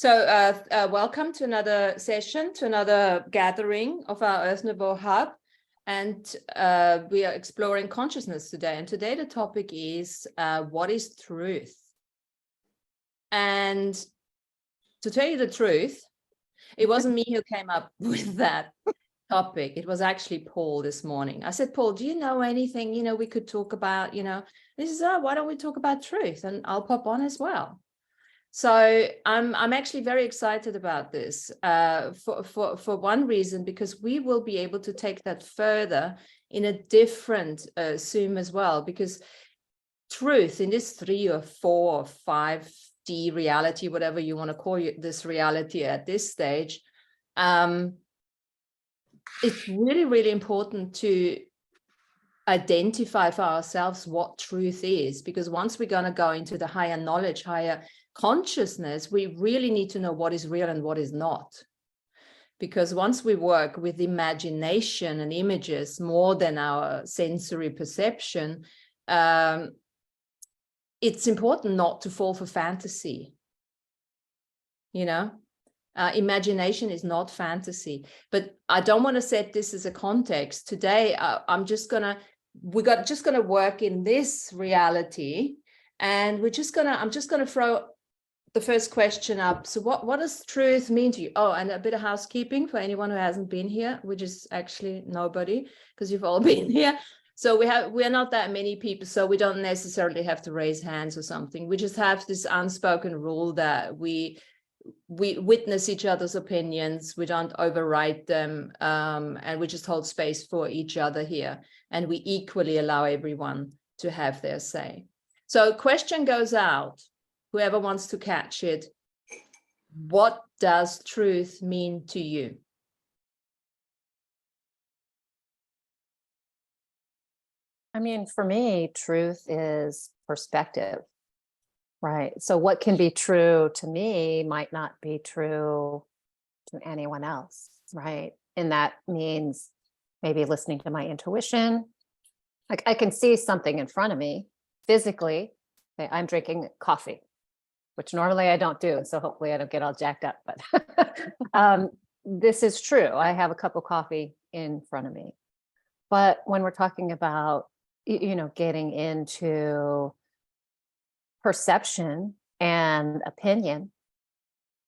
Welcome to another session, to another gathering of our Earth Nouveau Hub. And we are exploring consciousness today. And today the topic is, what is truth? And to tell you the truth, it wasn't me who came up with that topic. It was actually Paul this morning. I said, Paul, do you know anything, we could talk about, He says, why don't we talk about truth? And I'll pop on as well. So I'm actually very excited about this for one reason, because we will be able to take that further in a different Zoom as well, because truth in this 3 or 4 or 5D reality, whatever you want to call this reality at this stage, it's really, really important to identify for ourselves what truth is, because once we're going to go into the higher knowledge, higher consciousness, we really need to know what is real and what is not. Because once we work with imagination and images more than our sensory perception, it's important not to fall for fantasy. Imagination is not fantasy. But I don't want to set this as a context. Today, I'm just gonna work in this reality, and I'm just gonna throw the first question up. So what does truth mean to you? Oh, and a bit of housekeeping for anyone who hasn't been here, which is actually nobody, because you've all been here. So we're not that many people, so we don't necessarily have to raise hands or something. We just have this unspoken rule that we witness each other's opinions, we don't override them, and we just hold space for each other here, and we equally allow everyone to have their say. So question goes out, whoever wants to catch it. What does truth mean to you? I mean, for me, truth is perspective, right? So what can be true to me might not be true to anyone else, right? And that means maybe listening to my intuition. Like I can see something in front of me physically. Okay, I'm drinking coffee, which normally I don't do. So hopefully I don't get all jacked up, but this is true. I have a cup of coffee in front of me. But when we're talking about, getting into perception and opinion,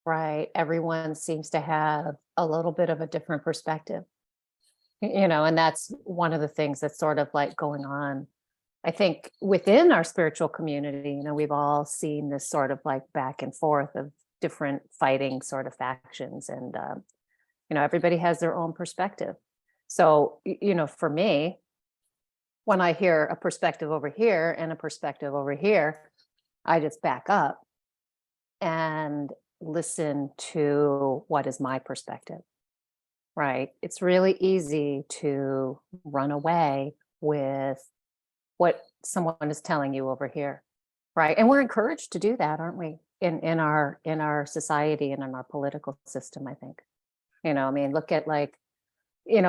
right? Everyone seems to have a little bit of a different perspective, and that's one of the things that's sort of like going on. I think within our spiritual community, we've all seen this sort of like back and forth of different fighting sort of factions, and, everybody has their own perspective. So, for me, when I hear a perspective over here and a perspective over here, I just back up and listen to what is my perspective, right? It's really easy to run away with what someone is telling you over here, right? And we're encouraged to do that, aren't we? In our society and in our political system, I think. Look at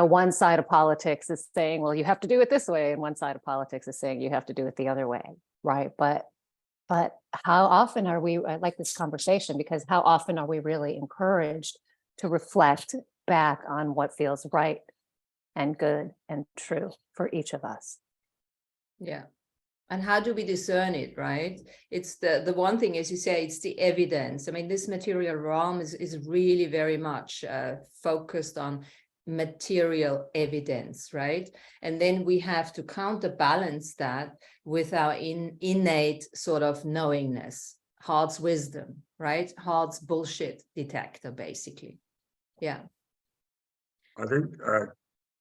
one side of politics is saying, well, you have to do it this way, and one side of politics is saying you have to do it the other way, right? But how often are we, I like this conversation, because how often are we really encouraged to reflect back on what feels right and good and true for each of us? Yeah. And how do we discern it, right? It's the one thing, as you say, it's the evidence. I mean, this material realm is really very much focused on material evidence, right? And then we have to counterbalance that with our innate sort of knowingness, heart's wisdom, right? Heart's bullshit detector, basically. Yeah. I think,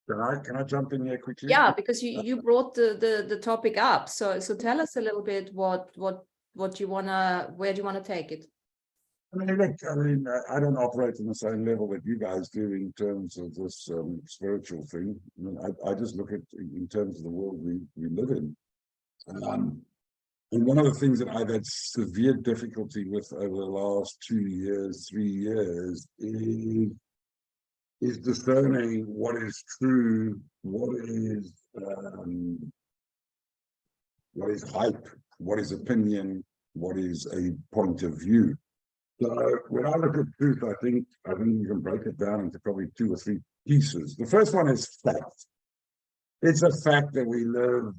can I jump in here quickly? Yeah, because you brought the topic up. So tell us a little bit what you where do you wanna take it? I don't operate on the same level that you guys do in terms of this spiritual thing. I just look at in terms of the world we live in. And one of the things that I've had severe difficulty with over the last 2 years, 3 years, is discerning what is true, what is hype, what is opinion, what is a point of view. So when I look at truth, I think you can break it down into probably 2 or 3 pieces. The first one is fact. It's a fact that we live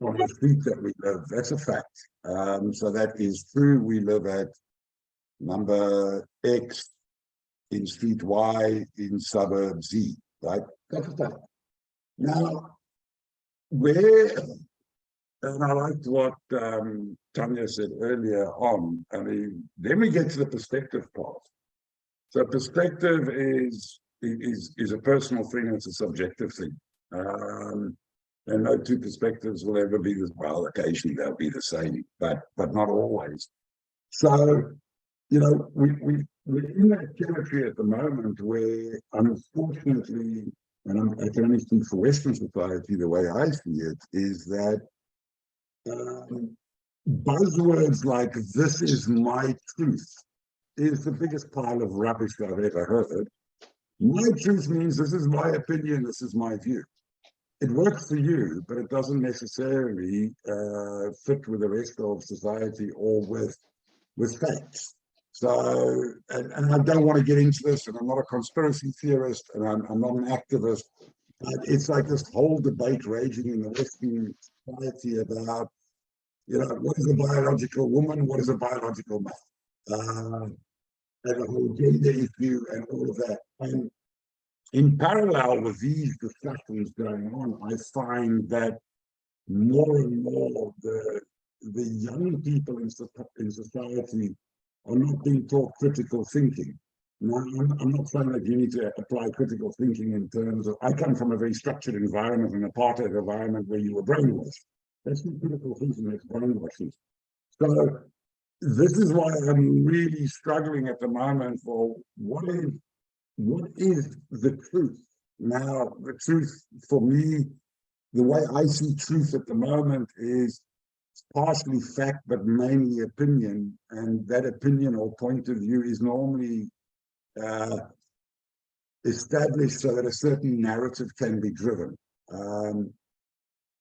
on the street that we live. That's a fact. So that is true. We live at number X in street Y in suburb Z, right? That's a fact. Now, where, and I liked what Tanya said earlier on, I mean, then we get to the perspective part. So perspective is a personal thing, and it's a subjective thing. And no 2 perspectives will ever be the, well, occasionally they'll be the same, but not always. So, you know, we're in that territory at the moment where, unfortunately, and I can only speak for Western society, the way I see it, is that buzzwords like "this is my truth" is the biggest pile of rubbish I've ever heard. My truth means this is my opinion, this is my view. It works for you, but it doesn't necessarily fit with the rest of society or with facts. So, and I don't want to get into this, and I'm not a conspiracy theorist, and I'm not an activist. It's like this whole debate raging in the Western society about, you know, what is a biological woman, what is a biological man, and the whole gender issue and all of that. And in parallel with these discussions going on, I find that more and more the young people in society are not being taught critical thinking. Now, I'm not saying that you need to apply critical thinking in terms of, I come from a very structured environment, an apartheid environment where you were brainwashed. That's not critical thinking, that's brainwashing. So this is why I'm really struggling at the moment for what is the truth? Now, the truth for me, the way I see truth at the moment is partially fact, but mainly opinion. And that opinion or point of view is normally established so that a certain narrative can be driven. And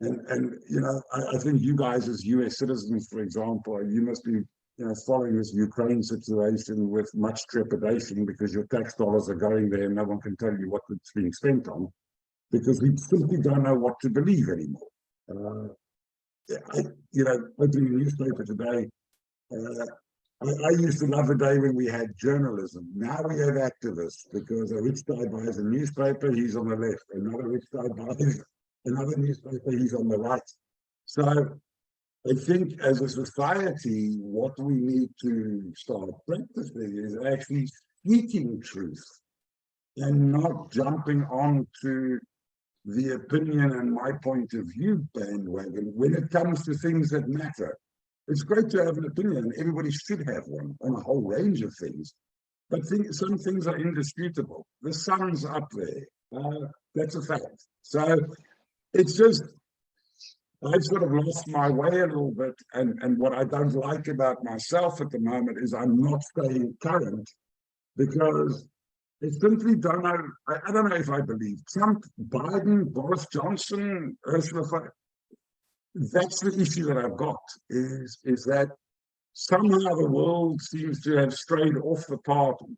you know, I think you guys as US citizens, for example, you must be, you know, following this Ukraine situation with much trepidation because your tax dollars are going there and no one can tell you what it's being spent on, because we simply don't know what to believe anymore. You know, opening a newspaper today, I used to love the day when we had journalism. Now we have activists, because a rich guy buys a newspaper, he's on the left. Another rich guy buys another newspaper, he's on the right. So I think as a society, what we need to start practicing is actually speaking truth and not jumping on to the opinion and my point of view bandwagon when it comes to things that matter. It's great to have an opinion, everybody should have one on a whole range of things, but some things are indisputable. The sun's up there, that's a fact. So it's just, I've sort of lost my way a little bit, and what I don't like about myself at the moment is I'm not staying current, because I simply don't know. I don't know if I believe Trump, Biden, Boris Johnson, Ursula. That's the issue that I've got, is that somehow the world seems to have strayed off the path of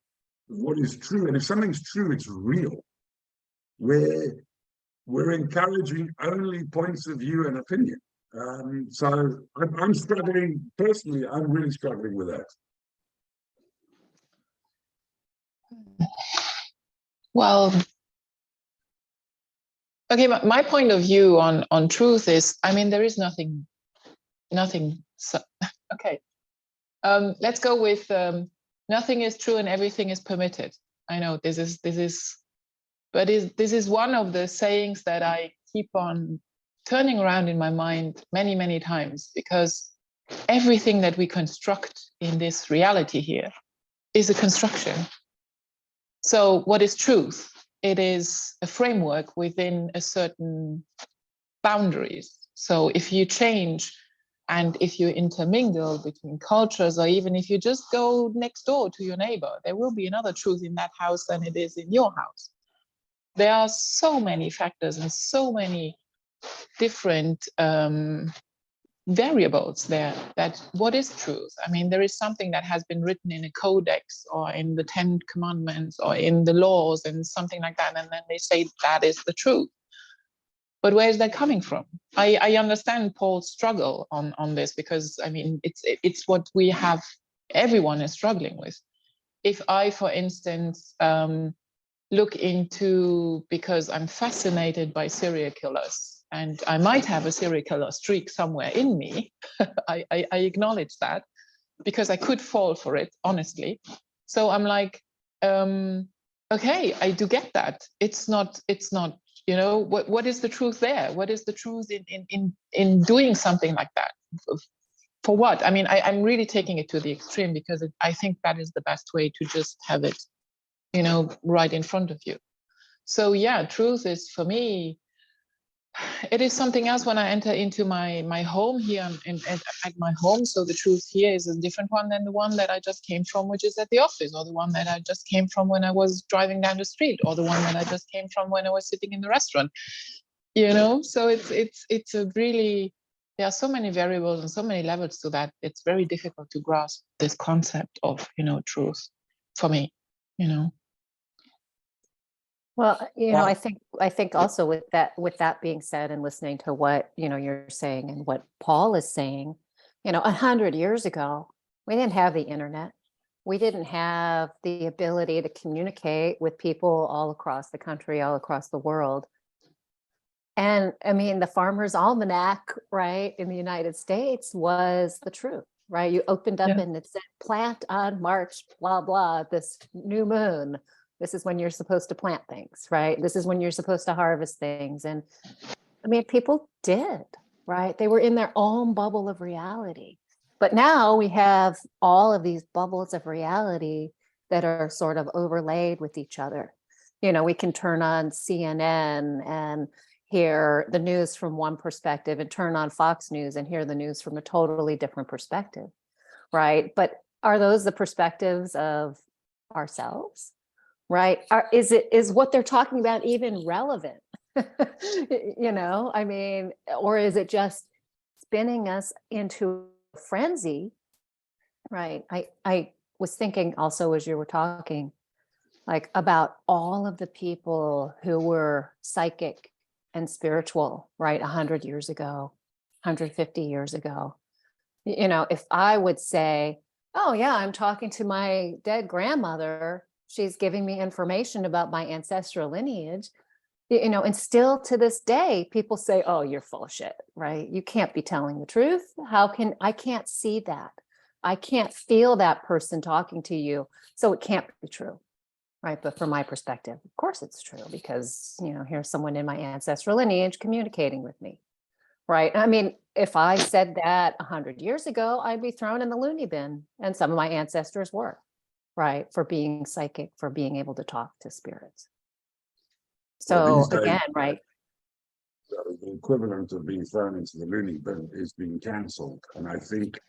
what is true. And if something's true, it's real. We're encouraging only points of view and opinion. So I'm struggling, personally, I'm really struggling with that. Well, okay, my point of view on truth is, I mean, there is nothing, so, okay. Let's go with nothing is true and everything is permitted. I know this is one of the sayings that I keep on turning around in my mind many, many times, because everything that we construct in this reality here is a construction. So what is truth? It is a framework within a certain boundaries. So if you change and if you intermingle between cultures, or even if you just go next door to your neighbor, there will be another truth in that house than it is in your house. There are so many factors and so many different variables there. That what is truth? I mean, there is something that has been written in a codex or in the 10 commandments or in the laws and something like that, and then they say that is the truth. But where is that coming from? I understand Paul's struggle on this, because I mean it's what we have, everyone is struggling with. If I, for instance, look into, because I'm fascinated by serial killers, and I might have a serial killer streak somewhere in me. I acknowledge that, because I could fall for it, honestly. So I'm like, okay, I do get that. It's not, you know, what is the truth there? What is the truth in doing something like that? For what? I mean, I'm really taking it to the extreme, because I think that is the best way to just have it, you know, right in front of you. So yeah, truth is, for me, it is something else when I enter into my home here at my home. So the truth here is a different one than the one that I just came from, which is at the office, or the one that I just came from when I was driving down the street, or the one that I just came from when I was sitting in the restaurant. You know, so it's a really, there are so many variables and so many levels to that. It's very difficult to grasp this concept of, you know, truth for me, you know. Well, you know, Well- I think also with that being said, and listening to what, you know, you're saying and what Paul is saying, you know, 100 years ago, we didn't have the internet. We didn't have the ability to communicate with people all across the country, all across the world. And I mean, the Farmer's Almanac, right, in the United States was the truth, right? You opened up Yeah. and it said plant on March, blah, blah, this new moon. This is when you're supposed to plant things, right? This is when you're supposed to harvest things. And I mean, people did, right? They were in their own bubble of reality. But now we have all of these bubbles of reality that are sort of overlaid with each other. You know, we can turn on CNN and hear the news from one perspective, and turn on Fox News and hear the news from a totally different perspective, right? But are those the perspectives of ourselves? Right? Is what they're talking about even relevant? You know, I mean, or is it just spinning us into a frenzy? Right. I was thinking also, as you were talking, like about all of the people who were psychic and spiritual, right? 100 years ago, 150 years ago. You know, if I would say, oh yeah, I'm talking to my dead grandmother, she's giving me information about my ancestral lineage, you know, and still to this day, people say, oh, you're full of shit, right? You can't be telling the truth. I can't see that. I can't feel that person talking to you. So it can't be true, right? But from my perspective, of course it's true, because, you know, here's someone in my ancestral lineage communicating with me, right? I mean, if I said that 100 years ago, I'd be thrown in the loony bin, and some of my ancestors were, right, for being psychic, for being able to talk to spirits. So these days, again, right, the equivalent of being thrown into the loony bin is being cancelled. And I think,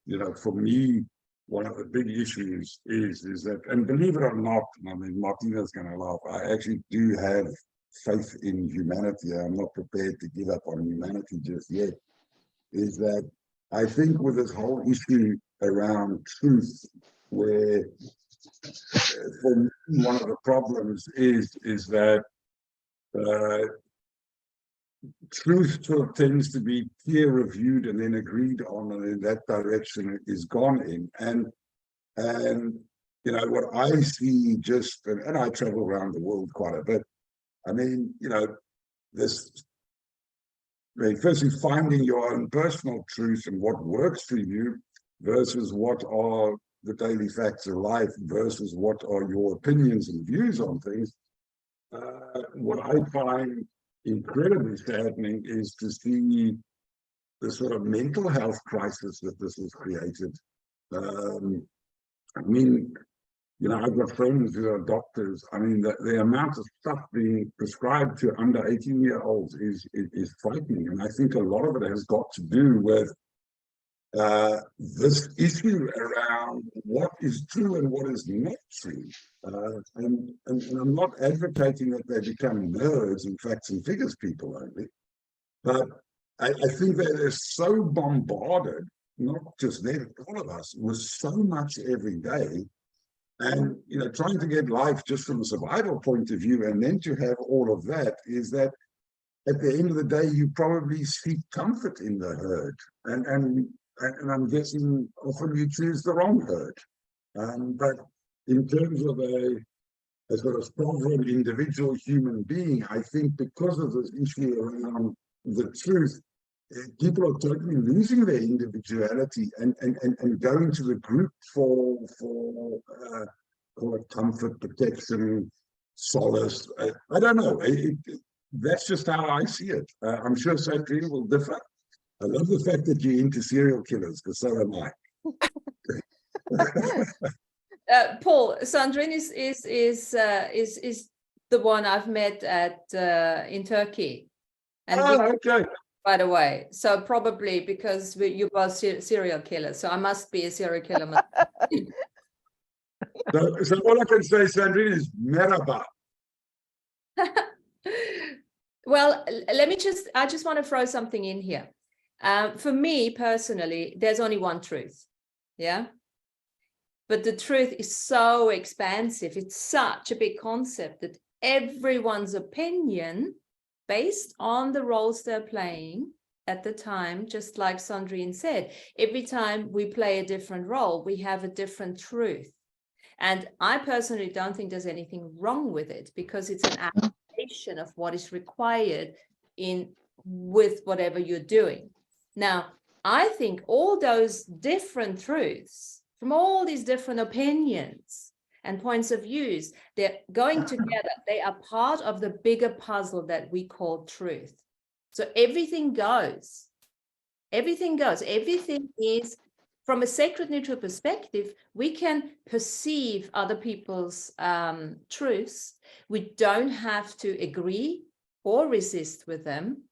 you know, for me, one of the big issues is that, and believe it or not, I mean, Martina's going to laugh, I actually do have faith in humanity. I'm not prepared to give up on humanity just yet. Is that I think with this whole issue around truth, where for me, one of the problems is that truth sort of tends to be peer reviewed and then agreed on, and in that direction is gone in. And you know what I see, just and I travel around the world quite a bit. I mean, you know, this. I mean, firstly, finding your own personal truth and what works for you versus what are the daily facts of life versus what are your opinions and views on things. What I find incredibly saddening is to see the sort of mental health crisis that this has created. I mean, you know, I've got friends who are doctors. I mean, the amount of stuff being prescribed to under 18-year-olds is frightening. And I think a lot of it has got to do with this issue around what is true and what is not true. And I'm not advocating that they become nerds and facts and figures people only, but I think that they're so bombarded, not just them, all of us, with so much every day. And, you know, trying to get life just from a survival point of view, and then to have all of that, is that at the end of the day, you probably seek comfort in the herd. And I'm guessing often you choose the wrong herd. But in terms of a sort of sovereign individual human being, I think because of this issue around the truth, people are totally losing their individuality and going to the group for call it comfort, protection, solace. I don't know. That's just how I see it. I'm sure Sandrine will differ. I love the fact that you're into serial killers, because so am I. Paul, Sandrine is the one I've met at in Turkey, and Okay. by the way, so probably because you both serial killers, so I must be a serial killer myself. So all I can say, Sandrine, is merhaba. Well, I just want to throw something in here. For me personally, there's only one truth. Yeah. But the truth is so expansive. It's such a big concept that everyone's opinion, based on the roles they're playing at the time, just like Sandrine said, every time we play a different role, we have a different truth. And I personally don't think there's anything wrong with it, because it's an application of what is required with whatever you're doing. Now, I think all those different truths from all these different opinions and points of views, they're going together. They are part of the bigger puzzle that we call truth. So everything goes. Everything goes. Everything is, from a sacred neutral perspective, we can perceive other people's truths. We don't have to agree or resist with them,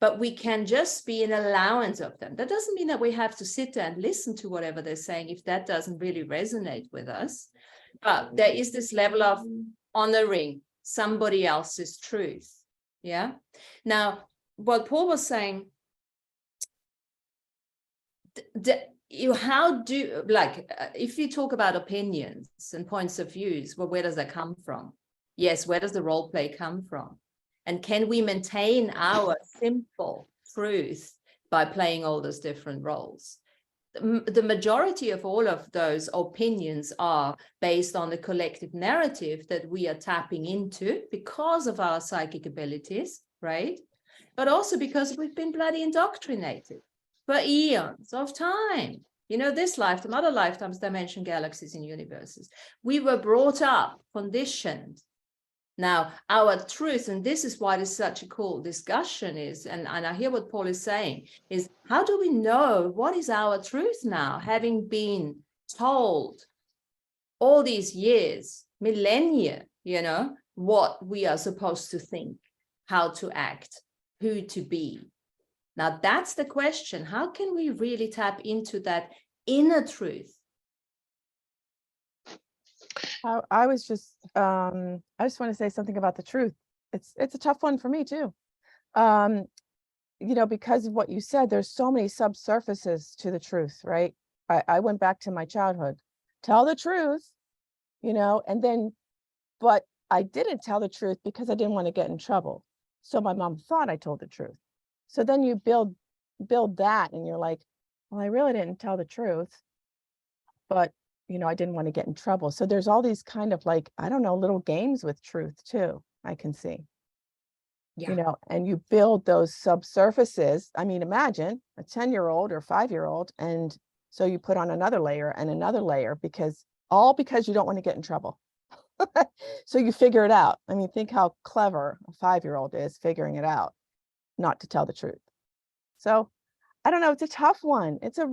but we can just be an allowance of them. That doesn't mean that we have to sit there and listen to whatever they're saying if that doesn't really resonate with us. But there is this level of honoring somebody else's truth. Yeah. Now, what Paul was saying, if you talk about opinions and points of views, well, where does that come from? Yes, where does the role play come from? And can we maintain our simple truth by playing all those different roles? The majority of all of those opinions are based on the collective narrative that we are tapping into because of our psychic abilities, right? But also because we've been bloody indoctrinated for eons of time. You know, this lifetime, other lifetimes, dimension, galaxies, and universes. We were brought up, conditioned. Now, our truth, and this is why this such a cool discussion is, and I hear what Paul is saying, is how do we know what is our truth now, having been told all these years, millennia, you know, what we are supposed to think, how to act, who to be. Now, that's the question. How can we really tap into that inner truth? I just want to say something about the truth. It's a tough one for me too. You know, because of what you said, there's so many subsurfaces to the truth, right? I went back to my childhood, tell the truth, you know, and then, but I didn't tell the truth because I didn't want to get in trouble. So my mom thought I told the truth. So then you build that and you're like, well, I really didn't tell the truth, but you know, I didn't want to get in trouble. So there's all these kind of like, I don't know, little games with truth too, I can see. Yeah. You know, and you build those subsurfaces. I mean, imagine a 10-year-old or 5-year-old. And so you put on another layer and another layer because you don't want to get in trouble. So you figure it out. I mean, think how clever a 5-year-old is figuring it out, not to tell the truth. So I don't know, it's a tough one. So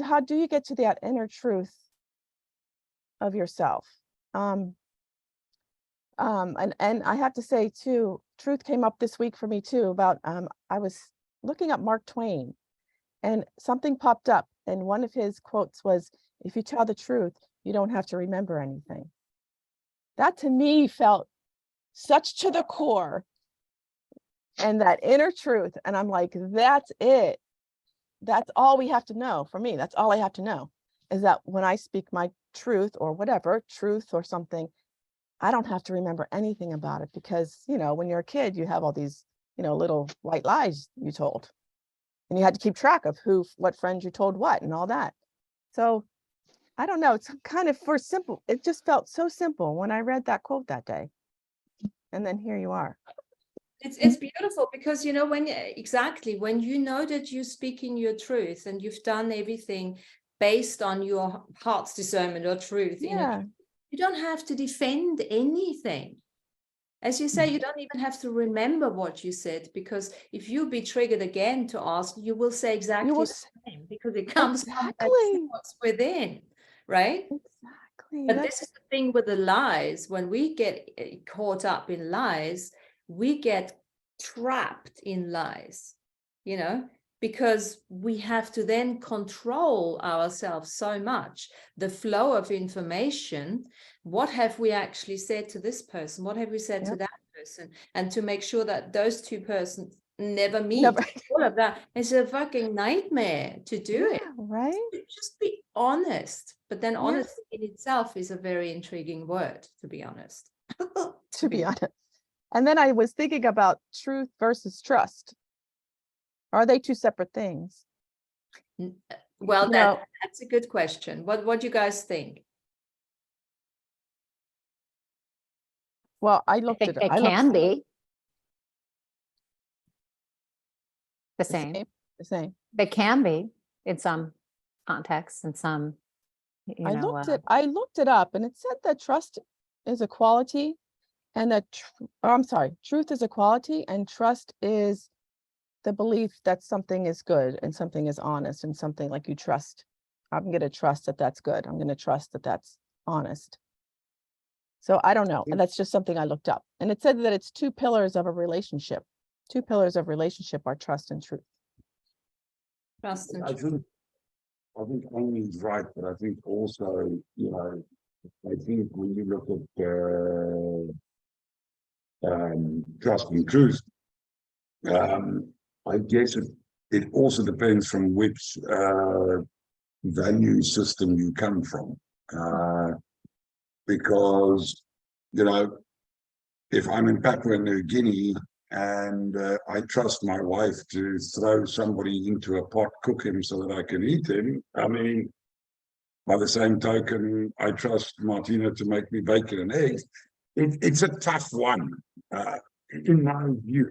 how do you get to that inner truth of yourself? And I have to say too, truth came up this week for me too about, I was looking up Mark Twain and something popped up. And one of his quotes was, if you tell the truth, you don't have to remember anything. That to me felt such to the core. and that inner truth. And I'm like, that's it. That's all we have to know. For me, that's all I have to know, is that when I speak my truth or whatever, truth or something, I don't have to remember anything about it, because, you know, when you're a kid, you have all these, you know, little white lies you told, and you had to keep track of what friends you told what and all that. So I don't know, it's kind of simple. It just felt so simple when I read that quote that day. And then here you are. It's beautiful, because you know, when you know that you're speaking your truth and you've done everything based on your heart's discernment or truth, Yeah. you don't have to defend anything. As you say, you don't even have to remember what you said, because if you be triggered again to ask, you will say exactly the same, because it comes from what's within, right? Exactly. But this is the thing with the lies. When we get caught up in lies, we get trapped in lies, you know, because we have to then control ourselves so much. The flow of information, what have we actually said to this person? What have we said to that person? And to make sure that those two persons never meet. All of that is a fucking nightmare to do it. Right. Just be honest. But then honesty in itself is a very intriguing word, to be honest. To be honest. And then I was thinking about truth versus trust. Are they two separate things? Well, that's a good question. What do you guys think? Well, I looked at it. It can be the same. The same. They can be in some contexts and some, I looked it up, and it said that trust is a quality, and that truth is a quality, and trust is the belief that something is good and something is honest, and something like you trust. I'm going to trust that that's good. I'm going to trust that that's honest. So I don't know. And that's just something I looked up, and it said that it's two pillars of a relationship. Two pillars of relationship are trust and truth. Trust and truth. I think Amy's right, but I think also, you know, I think when you look at trust and truth, I guess it also depends from which value system you come from. Because, you know, if I'm in Papua New Guinea and I trust my wife to throw somebody into a pot, cook him so that I can eat him, I mean, by the same token, I trust Martina to make me bacon and eggs. It's a tough one, in my view,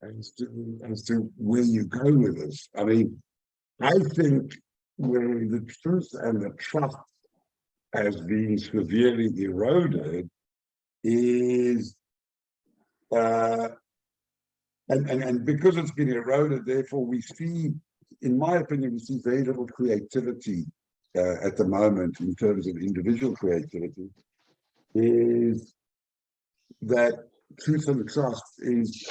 as to where you go with this. I mean, I think where the truth and the trust has been severely eroded is, and because it's been eroded, therefore we see, in my opinion, we see very little creativity at the moment in terms of individual creativity, is that truth and trust is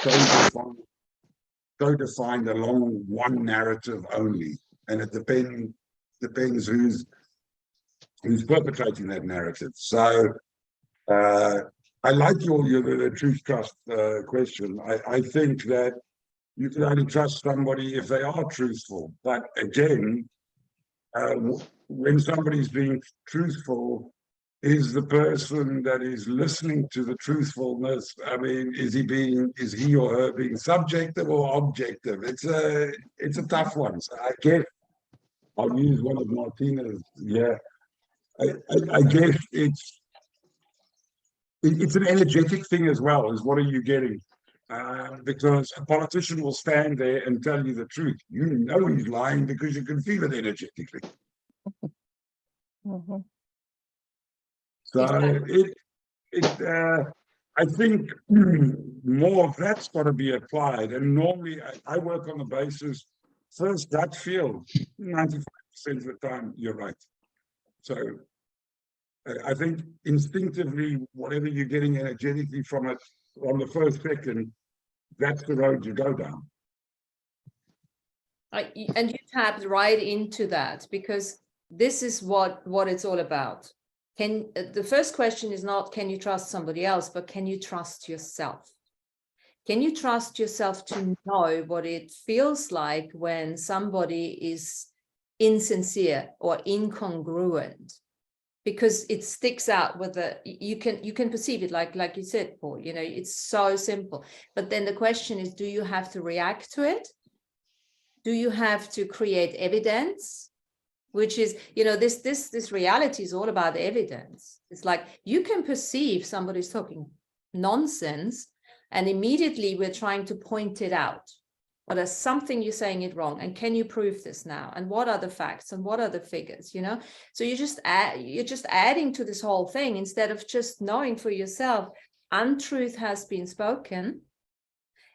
so defined along one narrative only, and it depends who's perpetrating that narrative. So I like the truth trust question. I think that you can only trust somebody if they are truthful. But again, when somebody's being truthful, is the person that is listening to the truthfulness, I mean, is he or her being subjective or objective? It's a tough one. So I guess I'll use one of Martina's. Yeah, I guess it's an energetic thing as well, as what are you getting? Because a politician will stand there and tell you the truth. You know he's lying because you can feel it energetically. Mm-hmm. So I think more of that's got to be applied. And normally I work on the basis, first gut feel, 95% of the time, you're right. So I think instinctively, whatever you're getting energetically from it on the first second, that's the road you go down. And you tapped right into that, because this is what it's all about. The first question is not, can you trust somebody else, but can you trust yourself? Can you trust yourself to know what it feels like when somebody is insincere or incongruent? Because it sticks out with you can perceive it, like you said, Paul, you know, it's so simple. But then the question is, do you have to react to it? Do you have to create evidence? Which is, you know, this reality is all about evidence. It's like you can perceive somebody's talking nonsense, and immediately we're trying to point it out. But there's something you're saying it wrong, and can you prove this now? And what are the facts and what are the figures? You know, so you're just adding to this whole thing instead of just knowing for yourself, untruth has been spoken,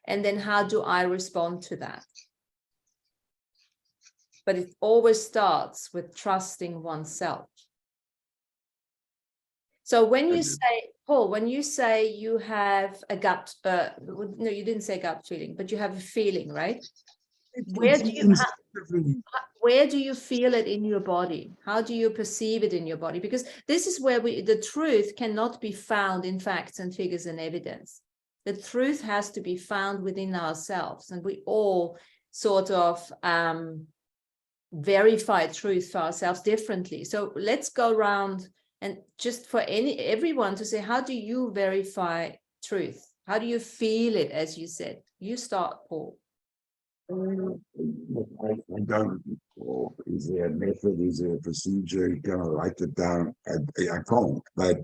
and then how do I respond to that? But it always starts with trusting oneself. So when you say, Paul, when you say you have a gut, no, you didn't say gut feeling, but you have a feeling, right? Where do you feel it in your body? How do you perceive it in your body? Because this is where the truth cannot be found in facts and figures and evidence. The truth has to be found within ourselves, and we all sort of verify truth for ourselves differently. So let's go around and just for everyone to say, how do you verify truth? How do you feel it, as you said? You start, Paul. I don't. Or is there a method? Is there a procedure? You're gonna write it down? I can't. But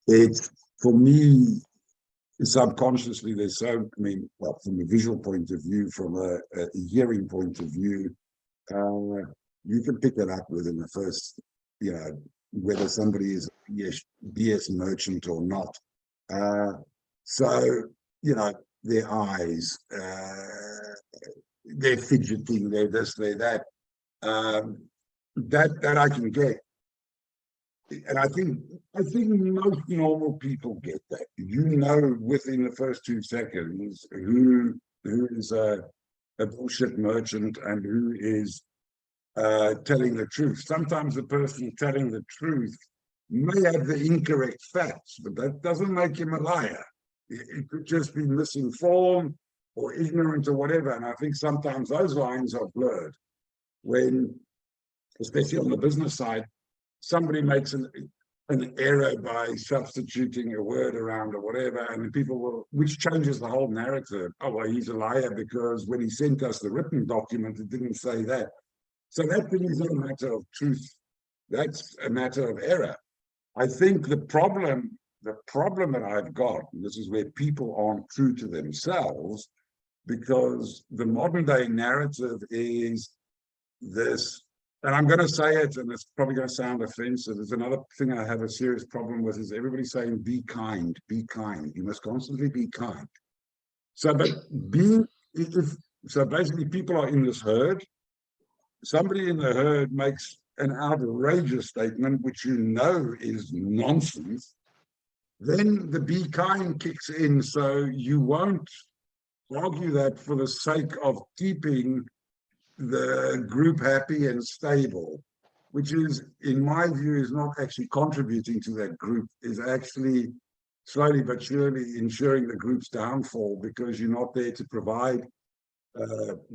it's, for me, subconsciously, there's so. I mean, well, from a visual point of view, from a hearing point of view, you can pick it up within the first, you know, whether somebody is a BS merchant or not. So, you know, their eyes, they're fidgeting, they're this, they're that. That I can get. And I think most normal people get that. You know, within the first 2 seconds who is a bullshit merchant and who is telling the truth. Sometimes the person telling the truth may have the incorrect facts, but that doesn't make him a liar. It could just be misinformed or ignorant or whatever. And I think sometimes those lines are blurred when, especially on the business side, somebody makes an error by substituting a word around or whatever, and people will, which changes the whole narrative. Oh, well, he's a liar because when he sent us the written document, it didn't say that. So that thing is not a matter of truth. That's a matter of error. I think the problem that I've got, and this is where people aren't true to themselves, because the modern day narrative is this, and I'm going to say it, and it's probably going to sound offensive. There's another thing I have a serious problem with, is everybody saying, be kind, be kind. You must constantly be kind. So, but so basically people are in this herd. Somebody in the herd makes an outrageous statement, which you know is nonsense. Then the be kind kicks in, so you won't argue that for the sake of keeping the group happy and stable, which is, in my view, is not actually contributing to that group, is actually slowly but surely ensuring the group's downfall, because you're not there to provide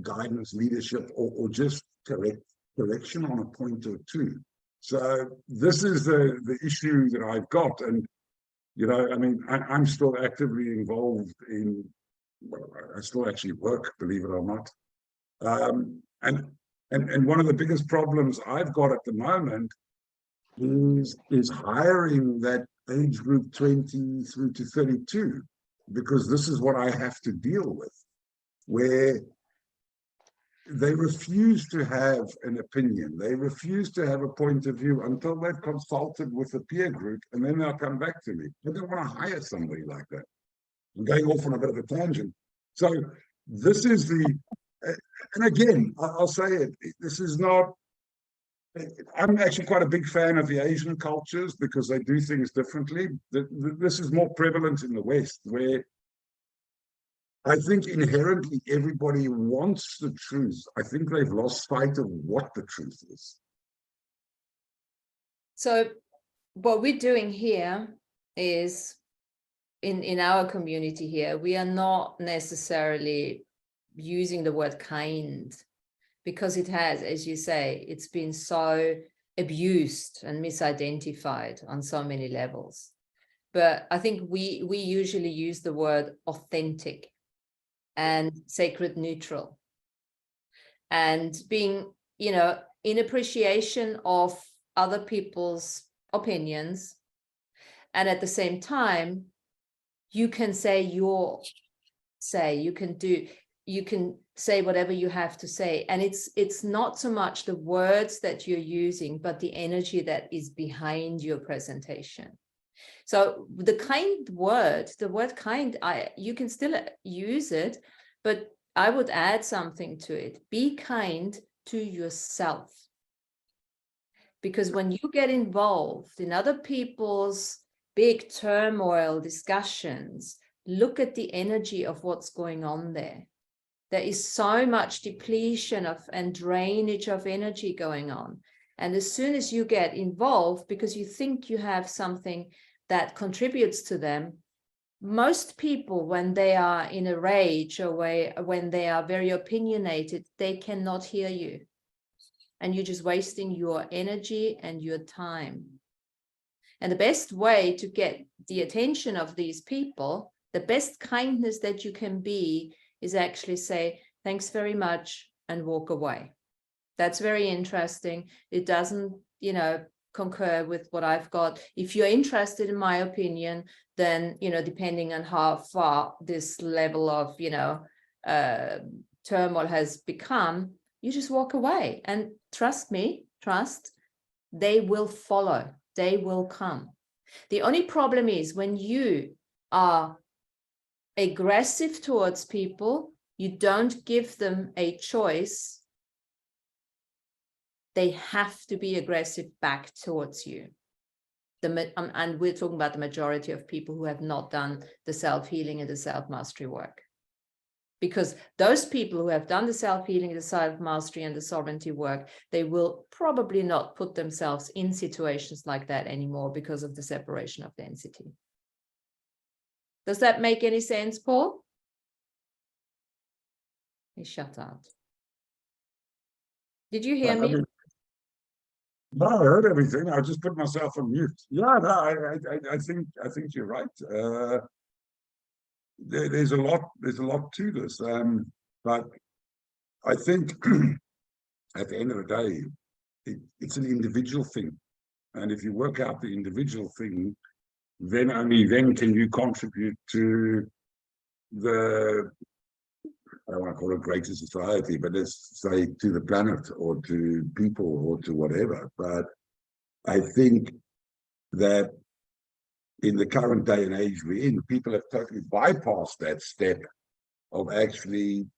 guidance, leadership, or just correction on a point or two. So this is the issue that I've got. And, you know, I mean, I'm still actively involved in, well, I still actually work, believe it or not. And one of the biggest problems I've got at the moment is hiring that age group 20 through to 32, because this is what I have to deal with, where they refuse to have an opinion. They refuse to have a point of view until they've consulted with a peer group, and then they'll come back to me. I don't want to hire somebody like that. I'm going off on a bit of a tangent. So this is the, and again, I'll say it, this is not, I'm actually quite a big fan of the Asian cultures because they do things differently. This is more prevalent in the West, where I think inherently everybody wants the truth. I think they've lost sight of what the truth is. So what we're doing here is in our community here, we are not necessarily using the word kind, because it has, as you say, it's been so abused and misidentified on so many levels. But I think we usually use the word authentic and sacred neutral, and being, you know, in appreciation of other people's opinions. And at the same time, you can say your say, you can say whatever you have to say. And it's not so much the words that you're using, but the energy that is behind your presentation. So the word kind, you can still use it, but I would add something to it. Be kind to yourself. Because when you get involved in other people's big turmoil discussions, look at the energy of what's going on there. There is so much depletion of and drainage of energy going on. And as soon as you get involved, because you think you have something that contributes to them, most people, when they are in a rage or when they are very opinionated, they cannot hear you. And you're just wasting your energy and your time. And the best way to get the attention of these people, the best kindness that you can be, is actually say, thanks very much, and walk away. That's very interesting. It doesn't, you know, concur with what I've got. If you're interested in my opinion, then, you know, depending on how far this level of, you know, turmoil has become, you just walk away. And trust me, they will follow. They will come. The only problem is when you are aggressive towards people, you don't give them a choice. They have to be aggressive back towards you. And we're talking about the majority of people who have not done the self-healing and the self-mastery work. Because those people who have done the self-healing, the self-mastery, and the sovereignty work, they will probably not put themselves in situations like that anymore because of the separation of density. Does that make any sense, Paul? He shut out. Did you hear me? No, I heard everything. I just put myself on mute. Yeah, no, I think you're right. There's a lot to this. But I think at the end of the day, it's an individual thing. And if you work out the individual thing, then only then can you contribute to the, I don't want to call it greater society, but let's say to the planet or to people or to whatever. But I think that in the current day and age we're in, people have totally bypassed that step of actually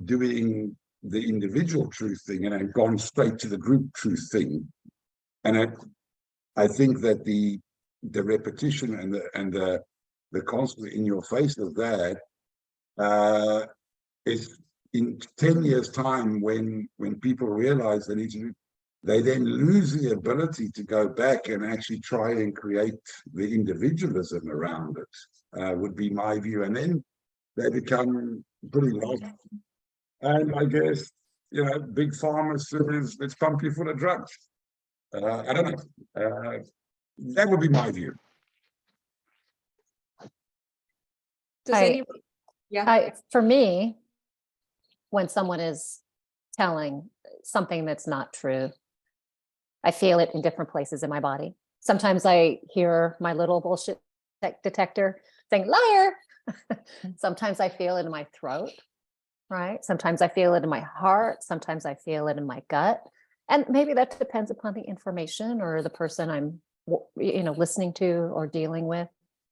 doing the individual truth thing and have gone straight to the group truth thing. And I think that the repetition and the constant in your face of that is in 10 years' time when people realize they need to, they then lose the ability to go back and actually try and create the individualism around it, would be my view. And then they become pretty lost. And I guess, you know, big pharma says, let's pump you full of drugs. I don't know. That would be my view. Does anyone? Yeah. For me, when someone is telling something that's not true, I feel it in different places in my body. Sometimes I hear my little bullshit detector saying, liar. Sometimes I feel it in my throat, right? Sometimes I feel it in my heart. Sometimes I feel it in my gut. And maybe that depends upon the information or the person I'm, you know, listening to or dealing with,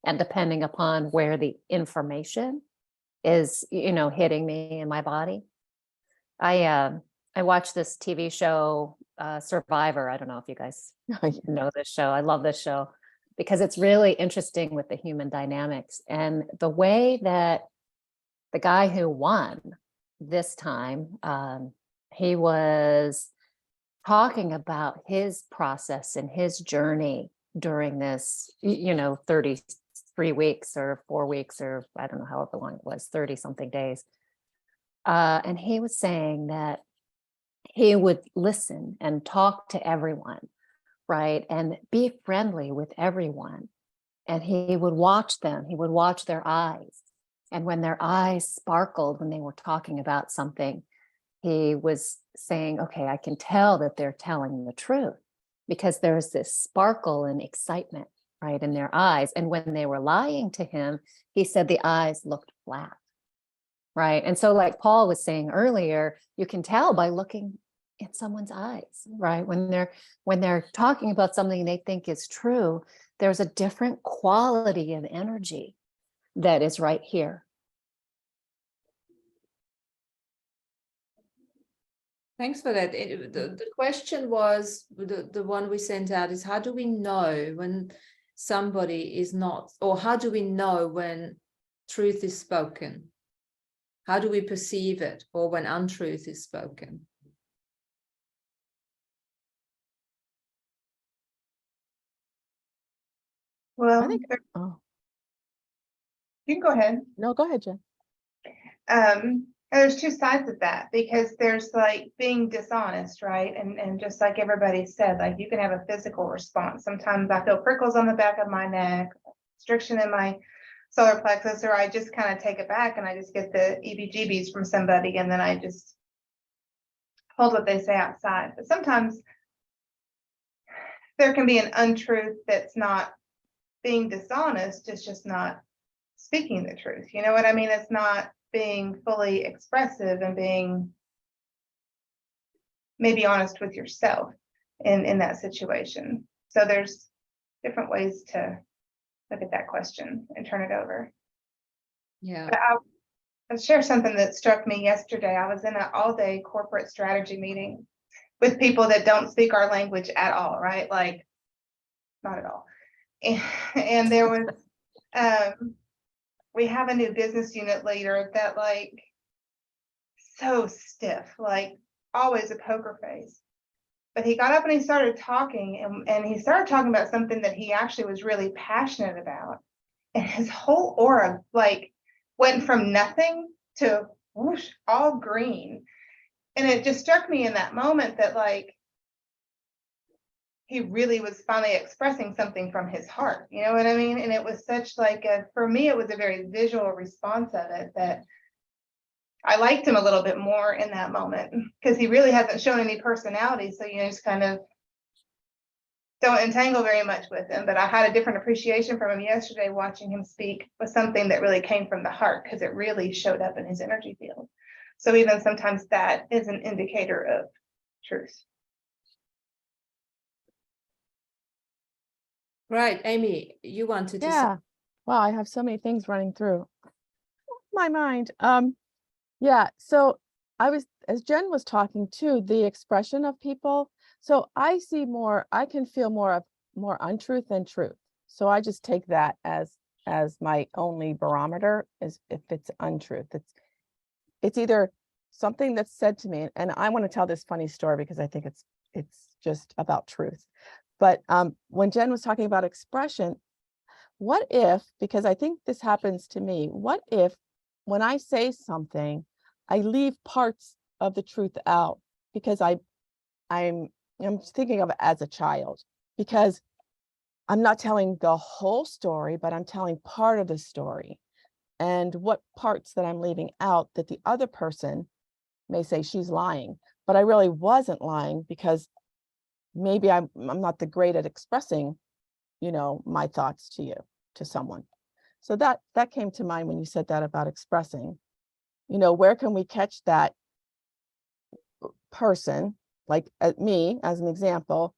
and depending upon where the information is, you know, hitting me in my body. I watched this TV show, Survivor. I don't know if you guys know this show. I love this show because it's really interesting with the human dynamics and the way that the guy who won this time, he was talking about his process and his journey during this, you know, 30 3 weeks or 4 weeks, or I don't know, however long it was, 30 something days. And he was saying that he would listen and talk to everyone, right? And be friendly with everyone. And he would watch them, he would watch their eyes. And when their eyes sparkled when they were talking about something, he was saying, okay, I can tell that they're telling the truth, because there's this sparkle and excitement, right, in their eyes. And when they were lying to him, he said the eyes looked flat, right? And so, like Paul was saying earlier, you can tell by looking in someone's eyes, right? When they're talking about something they think is true, there's a different quality of energy that is right here. Thanks for that. The question was, the one we sent out is, how do we know when somebody is not, or how do we know when truth is spoken? How do we perceive it, or when untruth is spoken? Well, I think, oh, you can go ahead. no, go ahead, Jen. There's two sides of that, because there's like being dishonest, right? And just like everybody said, like you can have a physical response. Sometimes I feel prickles on the back of my neck, constriction in my solar plexus, or I just kind of take it back and I just get the EBGBs from somebody, and then I just hold what they say outside. But sometimes there can be an untruth that's not being dishonest, it's just not speaking the truth. You know what I mean? It's not being fully expressive and being maybe honest with yourself in that situation. So there's different ways to look at that question and turn it over. Yeah. But I'll share something that struck me yesterday. I was in an all-day corporate strategy meeting with people that don't speak our language at all, right? Like, not at all. And there was, we have a new business unit leader that like, so stiff, like always a poker face. But he got up and he started talking, and he started talking about something that he actually was really passionate about. And his whole aura like went from nothing to whoosh, all green. And it just struck me in that moment that like, he really was finally expressing something from his heart. You know what I mean? And it was such like for me, it was a very visual response of it that I liked him a little bit more in that moment, because he really hasn't shown any personality. So, you know, just kind of don't entangle very much with him. But I had a different appreciation from him yesterday, watching him speak with something that really came from the heart, because it really showed up in his energy field. So even sometimes that is an indicator of truth. Right, Amy, you wanted to say. Yeah. Wow, I have so many things running through my mind. Yeah, so as Jen was talking too, the expression of people. So I can feel more untruth than truth. So I just take that as my only barometer, is if it's untruth. It's either something that's said to me, and I want to tell this funny story because I think it's just about truth. But when Jen was talking about expression, what if, because I think this happens to me, what if when I say something, I leave parts of the truth out, because I'm thinking of it as a child, because I'm not telling the whole story, but I'm telling part of the story, and what parts that I'm leaving out that the other person may say she's lying, but I really wasn't lying, because maybe I'm not the great at expressing, you know, my thoughts to someone. So that came to mind when you said that about expressing. You know, where can we catch that person, like me as an example,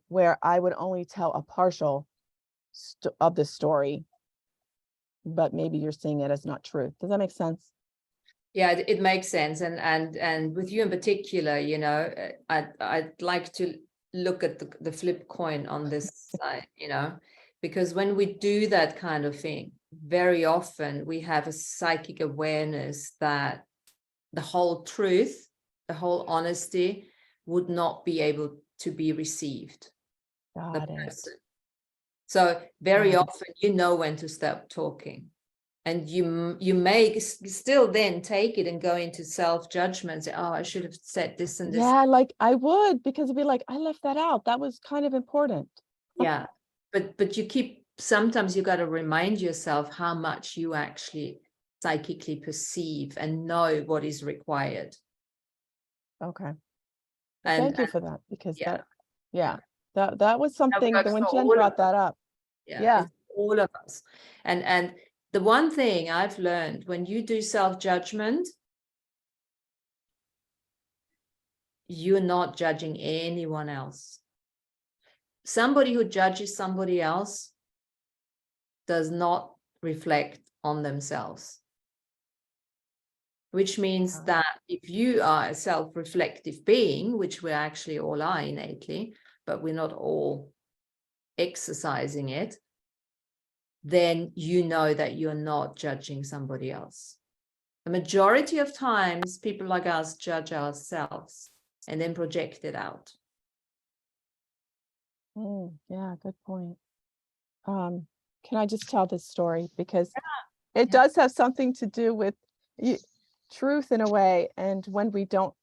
where I would only tell a partial of the story, but maybe you're seeing it as not truth. Does that make sense? Yeah, it makes sense. And with you in particular, you know, I'd like to look at the flip coin on this side, you know, because when we do that kind of thing, very often we have a psychic awareness that the whole truth, the whole honesty would not be able to be received. Got it. So very Right. often you know when to stop talking. And you may still then take it and go into self-judgment, say, oh, I should have said this and this. Yeah, like I would, because it'd be like, I left that out. That was kind of important. Yeah. But you keep, sometimes you got to remind yourself how much you actually psychically perceive and know what is required. Okay. And Thank you for that, because yeah. that was something that works when for Jen all of brought us. that up. Yeah. It's all of us. And the one thing I've learned, when you do self-judgment, you're not judging anyone else. Somebody who judges somebody else does not reflect on themselves. Which means Wow. that if you are a self-reflective being, which we actually all are innately, but we're not all exercising it, then you know that you're not judging somebody else. The majority of times, people like us judge ourselves and then project it out. Yeah, good point. Can I just tell this story? Because it Yeah. does have something to do with truth in a way, and when we don't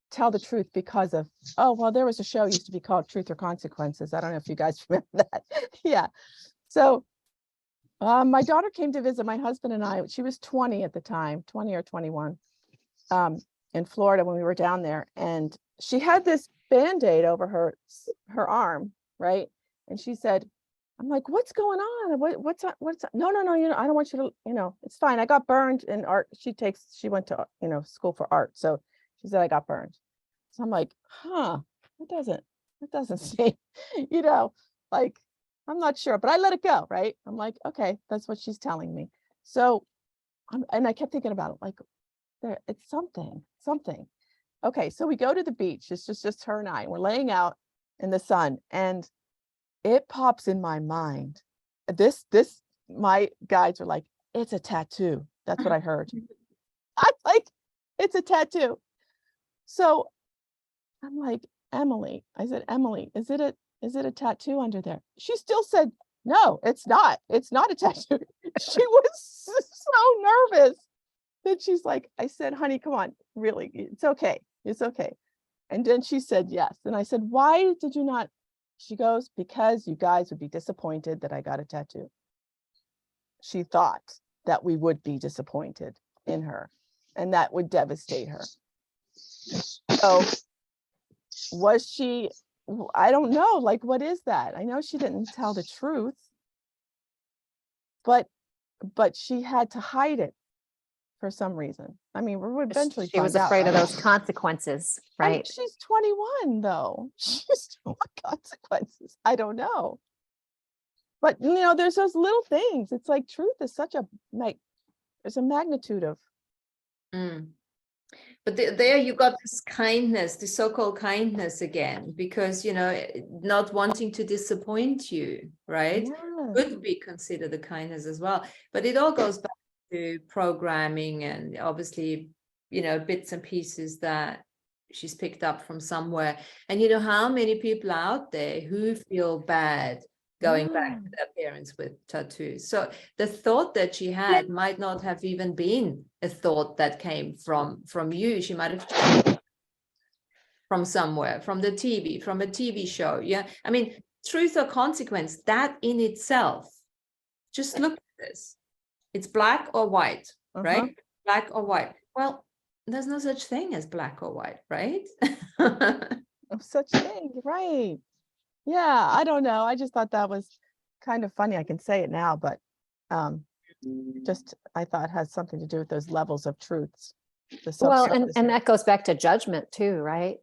tell the truth because of, oh, well, there was a show used to be called Truth or Consequences. I don't know if you guys remember that. Yeah. So my daughter came to visit my husband and I. She was 20 at the time, 20 or 21, in Florida when we were down there. And she had this Band-Aid over her arm, right? And she said, I'm like, what's going on? What's that? No, I don't want you to, it's fine. I got burned in art. She went to, school for art. So she said I got burned. So I'm like, that doesn't seem, like, I'm not sure, but I let it go, right? I'm like, okay, that's what she's telling me. So and I kept thinking about it, like, it's something. Okay, so we go to the beach. It's just her and I. We're laying out in the sun, and it pops in my mind. My guides are like, it's a tattoo. That's what I heard. I'm like, it's a tattoo. So I'm like, Emily, I said, Emily, is it a tattoo under there? She still said, no, it's not. It's not a tattoo. She was so nervous that she's like, I said, honey, come on, really, it's okay. It's okay. And then she said yes. And I said, why did you not? She goes, because you guys would be disappointed that I got a tattoo. She thought that we would be disappointed in her and that would devastate her. So was she, I don't know, like, what is that? I know she didn't tell the truth, but she had to hide it for some reason. I mean, we would eventually She was find out, afraid of right? those consequences, And right? she's 21 though. She's what consequences? I don't know. But there's those little things. It's like truth is such a there's a magnitude of. But there you got this kindness, the so-called kindness again, because, not wanting to disappoint you, right? Yeah. Could be considered a kindness as well. But it all goes back to programming and obviously, bits and pieces that she's picked up from somewhere. And how many people out there who feel bad going back to their parents with tattoos. So the thought that she had might not have even been a thought that came from you. She might have just from somewhere, from the TV, from a TV show. Yeah. I mean, truth or consequence, that in itself, just look at this. It's black or white, right? Black or white. Well, there's no such thing as black or white, right? Of such thing, right? Yeah, I don't know. I just thought that was kind of funny. I can say it now, but just I thought has something to do with those levels of truths. Well, and that goes back to judgment too, right?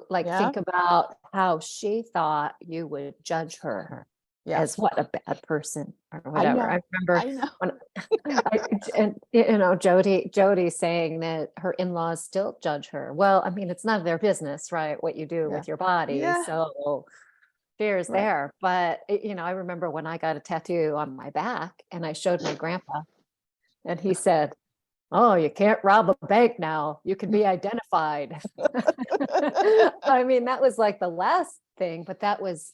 Like, Yeah. think about how she thought you would judge her as what, a bad person or whatever. I remember when Jody saying that her in-laws still judge her. Well, I mean, it's none of their business, right? What you do with your body. Yeah. So fears there. But I remember when I got a tattoo on my back and I showed my grandpa and he said, oh, you can't rob a bank now. You can be identified. I mean, that was like the last thing, but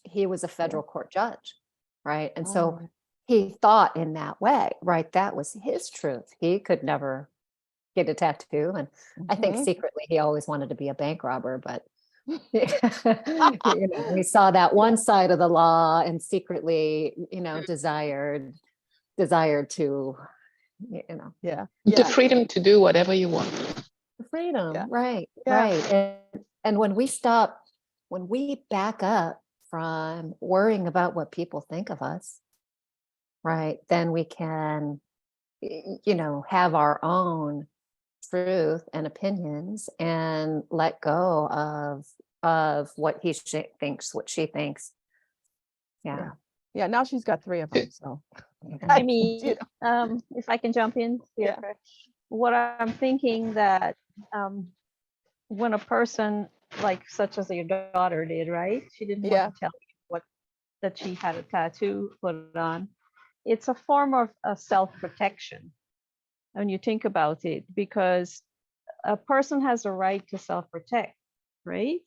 he was a federal court judge. right? And so Oh, he thought in that way, right? That was his truth. He could never get a tattoo. And I think mhm. secretly he always wanted to be a bank robber, but he saw that one side of the law and secretly, desired to, Yeah, The yeah, freedom to do whatever you want. freedom. yeah, Right, yeah. right. And when we back up from worrying about what people think of us, right, then we can, have our own truth and opinions and let go of what thinks, what she thinks. Yeah. Yeah, now she's got 3 of them, so. I you mean, if I can jump in Yeah. here, what I'm thinking that when a person like such as your daughter did, right? She didn't Yeah. want to tell you that she had a tattoo put on. It's a form of self-protection when you think about it, because a person has a right to self-protect, right?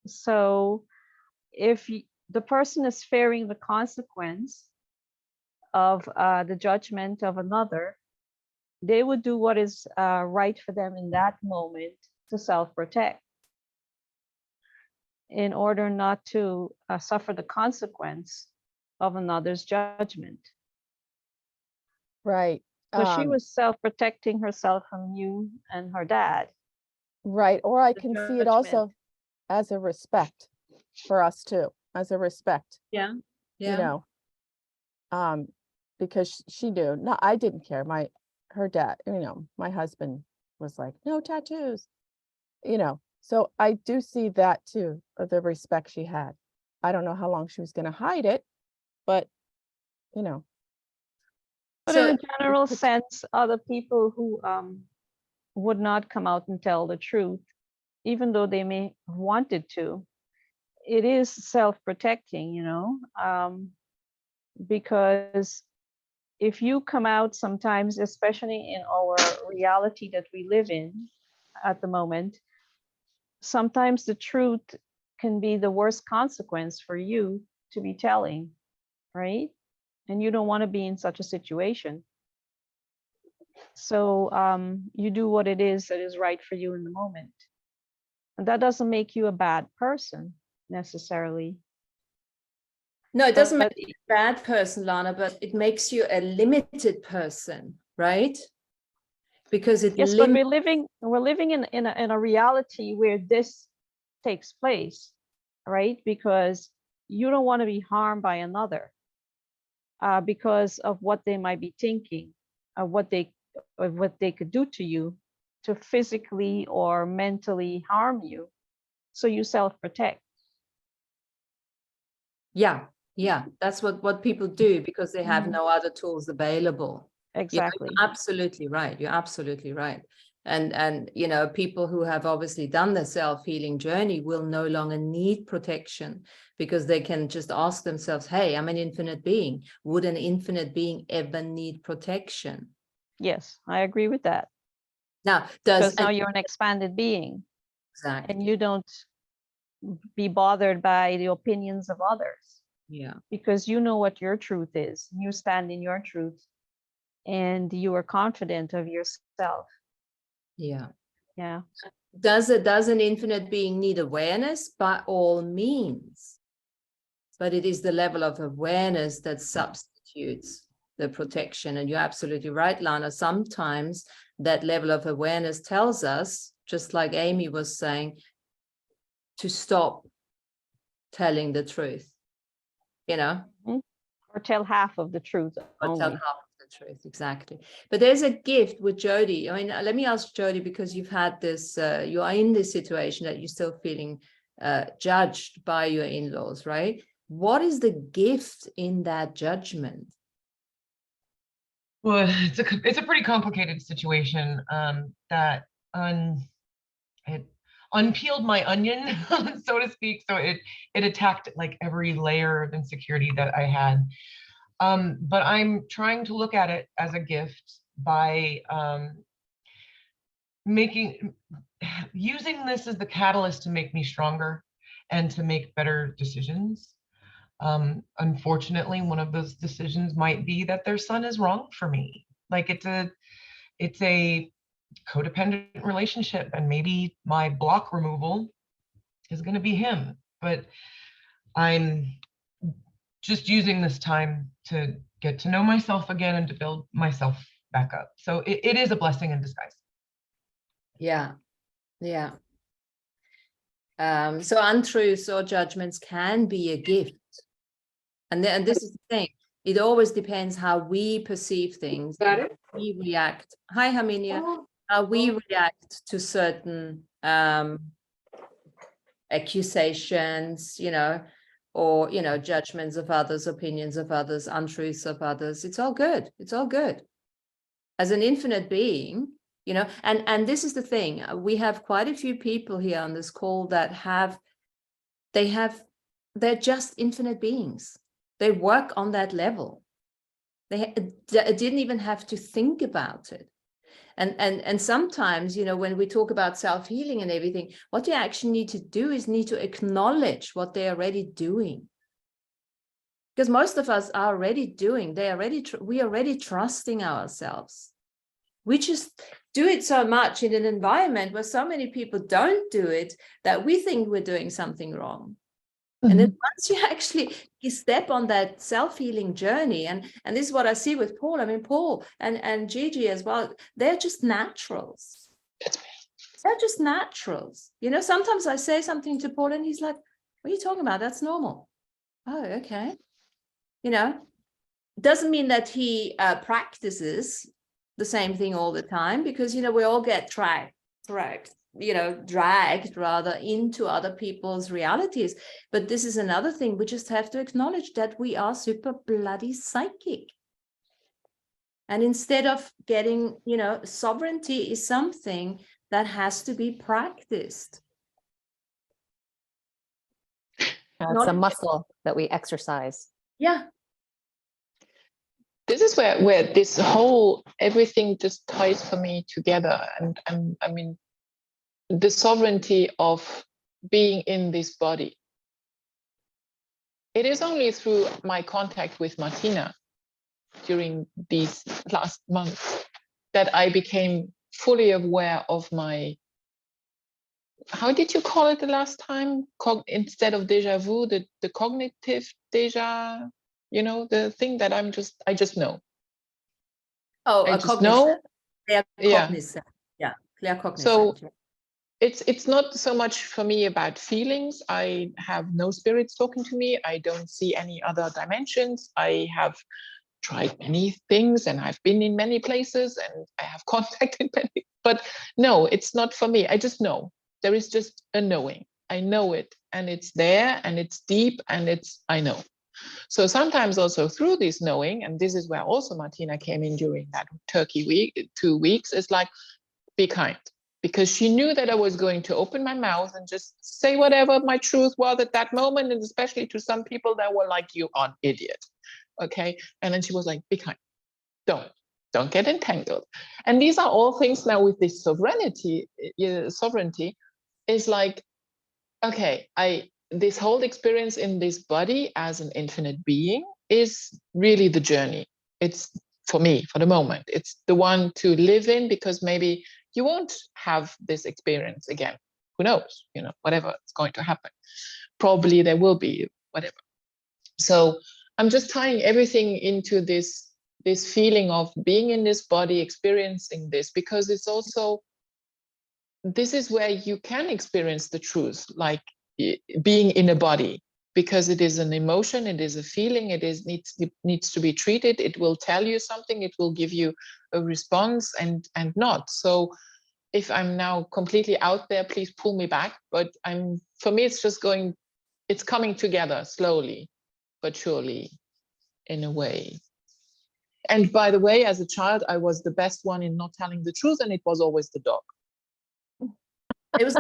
So if the person is fearing the consequence of the judgment of another, they would do what is right for them in that moment to self-protect in order not to suffer the consequence of another's judgment. Right. So she was self-protecting herself from you and her dad. Right, or I The can see it judgment. also as a respect for us too, as a respect, Yeah. you know. Because she knew, no, I didn't care. Her dad, my husband was like, no tattoos, So I do see that too, of the respect she had. I don't know how long she was gonna hide it, but, you know, But So in a general put- sense, other people who would not come out and tell the truth, even though they may have wanted to, it is self-protecting, because if you come out sometimes, especially in our reality that we live in at the moment, sometimes the truth can be the worst consequence for you to be telling, right? And you don't want to be in such a situation. So you do what it is that is right for you in the moment. And that doesn't make you a bad person necessarily. no, it doesn't But make you a bad person, Lana, but it makes you a limited person, right? Because it yes, but limits. we're living in a reality where this takes place, right? Because you don't want to be harmed by another because of what they might be thinking, of what they could do to you to physically or mentally harm you. So you self-protect. Yeah, that's what people do because they have Mhm. no other tools available. Exactly. You're absolutely right. You're absolutely right. And people who have obviously done the self-healing journey will no longer need protection because they can just ask themselves, hey, I'm an infinite being. Would an infinite being ever need protection? Yes, I agree with that. Now, Because now you're an expanded being exactly. and you don't be bothered by the opinions of others Yeah. because you know what your truth is. You stand in your truth and you are confident of yourself. Yeah. Yeah. Does an infinite being need awareness? By all means. But it is the level of awareness that substitutes the protection. And you're absolutely right, Lana. Sometimes that level of awareness tells us, just like Amy was saying, to stop telling the truth, Or tell half of the truth or tell only. half of the truth, exactly. But there's a gift with Jody. I mean, let me ask Jody, because you've had this, you are in this situation that you're still feeling judged by your in-laws, right? What is the gift in that judgment? Well, it's a pretty complicated situation that it unpeeled my onion, so to speak. So it attacked like every layer of insecurity that I had. But I'm trying to look at it as a gift by using this as the catalyst to make me stronger and to make better decisions. Unfortunately, one of those decisions might be that their son is wrong for me. Like it's a codependent relationship, and maybe my block removal is going to be him. But I'm just using this time to get to know myself again and to build myself back up. So it is a blessing in disguise. Yeah. Yeah. So untruths or judgments can be a gift. And this is the thing. It always depends how we perceive things. We react. Hi, Herminia. How we react to certain accusations, or, judgments of others, opinions of others, untruths of others. It's all good. It's all good. As an infinite being, and this is the thing. We have quite a few people here on this call that they're just infinite beings. They work on that level. They didn't even have to think about it. And sometimes, when we talk about self-healing and everything, what you actually need to do is need to acknowledge what they're already doing. Because most of us are already doing, we are already trusting ourselves. We just do it so much in an environment where so many people don't do it that we think we're doing something wrong. And then once you step on that self-healing journey, and this is what I see with Paul. I mean, Paul and Gigi as well, they're just naturals. They're just naturals. Sometimes I say something to Paul and he's like, what are you talking about? That's normal. Oh, okay. Doesn't mean that he practices the same thing all the time, because, we all get dragged rather into other people's realities. But this is another thing. We just have to acknowledge that we are super bloody psychic. And instead of getting, sovereignty is something that has to be practiced. It's a muscle that we exercise. Yeah. This is where this whole everything just ties for me together. And I mean, the sovereignty of being in this body. It is only through my contact with Martina during these last months that I became fully aware of my, how did you call it the last time? Instead of déjà vu, the cognitive déjà, the thing that I just know. Oh, I a just cognition. know. Clear cognition. Yeah, clear cognition. So it's not so much for me about feelings. I have no spirits talking to me. I don't see any other dimensions. I have tried many things and I've been in many places and I have contacted many, but no, it's not for me. I just know. There is just a knowing. I know it, and it's there, and it's deep, and I know. So sometimes also through this knowing, and this is where also Martina came in during that Turkey week, 2 weeks, is like, be kind. Because she knew that I was going to open my mouth and just say whatever my truth was at that moment, and especially to some people that were like, you are an idiot. Okay. And then she was like, be kind. Don't get entangled. And these are all things now with this sovereignty is like, okay, this whole experience in this body as an infinite being is really the journey. It's for me, for the moment, it's the one to live in, because maybe you won't have this experience again. Who knows, whatever is going to happen. Probably there will be, whatever. So I'm just tying everything into this feeling of being in this body, experiencing this, because it's also, this is where you can experience the truth, like being in a body, because it is an emotion, it is a feeling, it needs to be treated. It will tell you something, it will give you a response, and not. So if I'm now completely out there, please pull me back. But for me, it's coming together slowly, but surely, in a way. And by the way, as a child, I was the best one in not telling the truth, and it was always the dog. It was.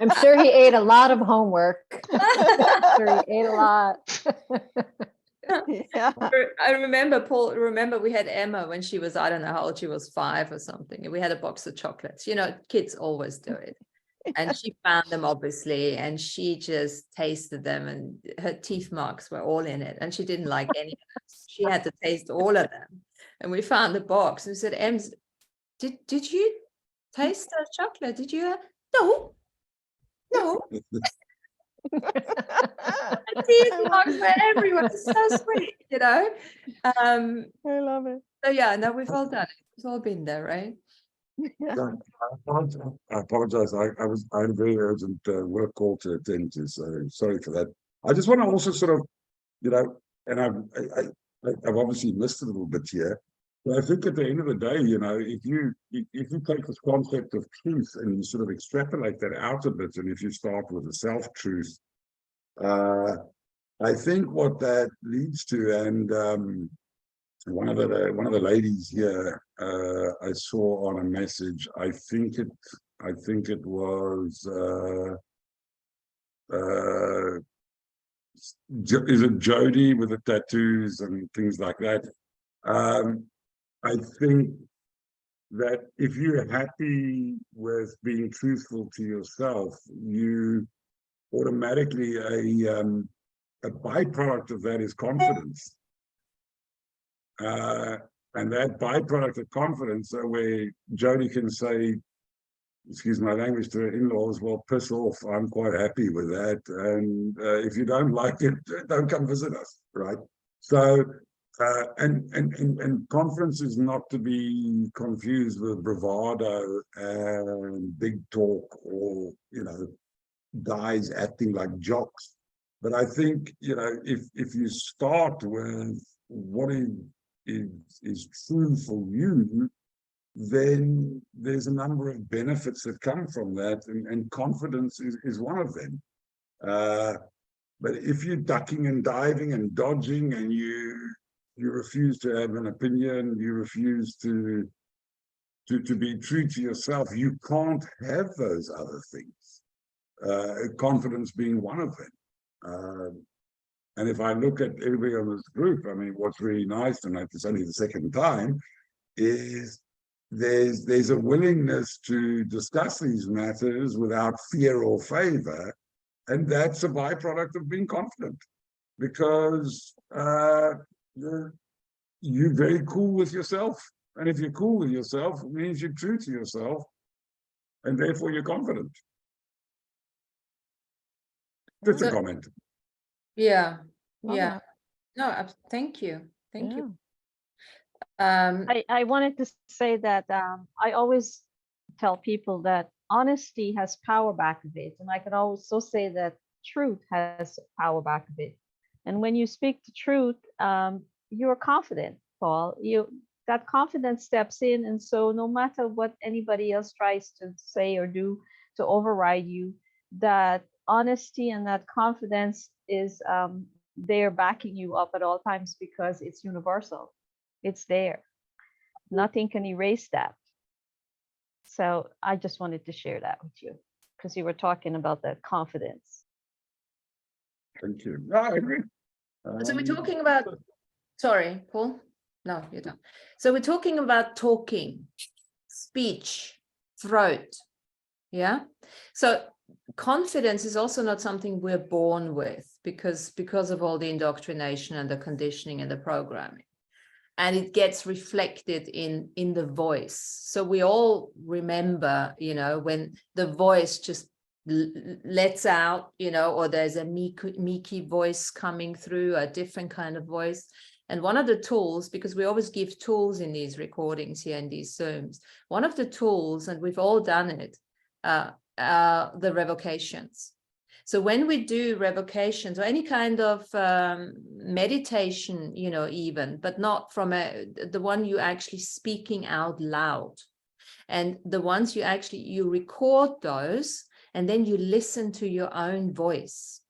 I'm sure he ate a lot of homework. I'm sure he ate a lot. Yeah. I remember, Paul, we had Emma when she was, I don't know how old she was, 5 or something. And we had a box of chocolates. Kids always do it. And she found them obviously, and she just tasted them, and her teeth marks were all in it, and she didn't like any of them. She had to taste all of them. And we found the box and we said, Ems, did you taste the chocolate? Did you? No. The teeth marks were everywhere. It's so sweet, you know. I love it. So yeah, no, we've all done it. It's all been there, right? So, I apologize. I had a very urgent work call to attend to, so sorry for that. I just want to also sort of, you know, and I've obviously missed a little bit here. But I think at the end of the day, you know, if you take this concept of truth and you sort of extrapolate that out a bit, and if you start with a self-truth, I think what that leads to, and one of the ladies here I saw on a message, I think it was is it Jody with the tattoos and things like that. I think that if you're happy with being truthful to yourself, you automatically a byproduct of that is confidence. And that byproduct of confidence, so where Jody can say, excuse my language, to her in-laws, well, piss off, I'm quite happy with that. And if you don't like it, don't come visit us, right? So, and confidence is not to be confused with bravado and big talk, or, you know, guys acting like jocks. But I think, you know, if you start with what is true for you, then there's a number of benefits that come from that, and confidence is one of them. But if you're ducking and diving and dodging, and you refuse to have an opinion, you refuse to be true to yourself, you can't have those other things. Confidence being one of them. And if I look at everybody on this group, I mean, what's really nice, and it's only the second time, is there's a willingness to discuss these matters without fear or favor, and that's a byproduct of being confident, because you're very cool with yourself, and if you're cool with yourself, it means you're true to yourself, and therefore you're confident. Just a comment. Yeah. Love Yeah. that. No, thank you. Thank Yeah. you. I wanted to say that I always tell people that honesty has power back of it. And I can also say that truth has power back of it. And when you speak the truth, you're confident, Paul. That confidence steps in. And so no matter what anybody else tries to say or do to override you, that honesty and that confidence is there backing you up at all times, because it's universal. It's there. Nothing can erase that. So I just wanted to share that with you, because you were talking about that confidence. Thank you. No, I agree. So we're talking about, sorry, Paul? No, you're done. So we're talking about talking, speech, throat. Yeah. So confidence is also not something we're born with, because of all the indoctrination and the conditioning and the programming. And it gets reflected in the voice. So we all remember, you know, when the voice just lets out, you know, or there's a meeky voice coming through, a different kind of voice. And one of the tools, because we always give tools in these recordings here in these Zooms, one of the tools, and we've all done it, the revocations. So when we do revocations or any kind of meditation, you know, even, but not from the one you actually speaking out loud, and the ones you record those, and then you listen to your own voice.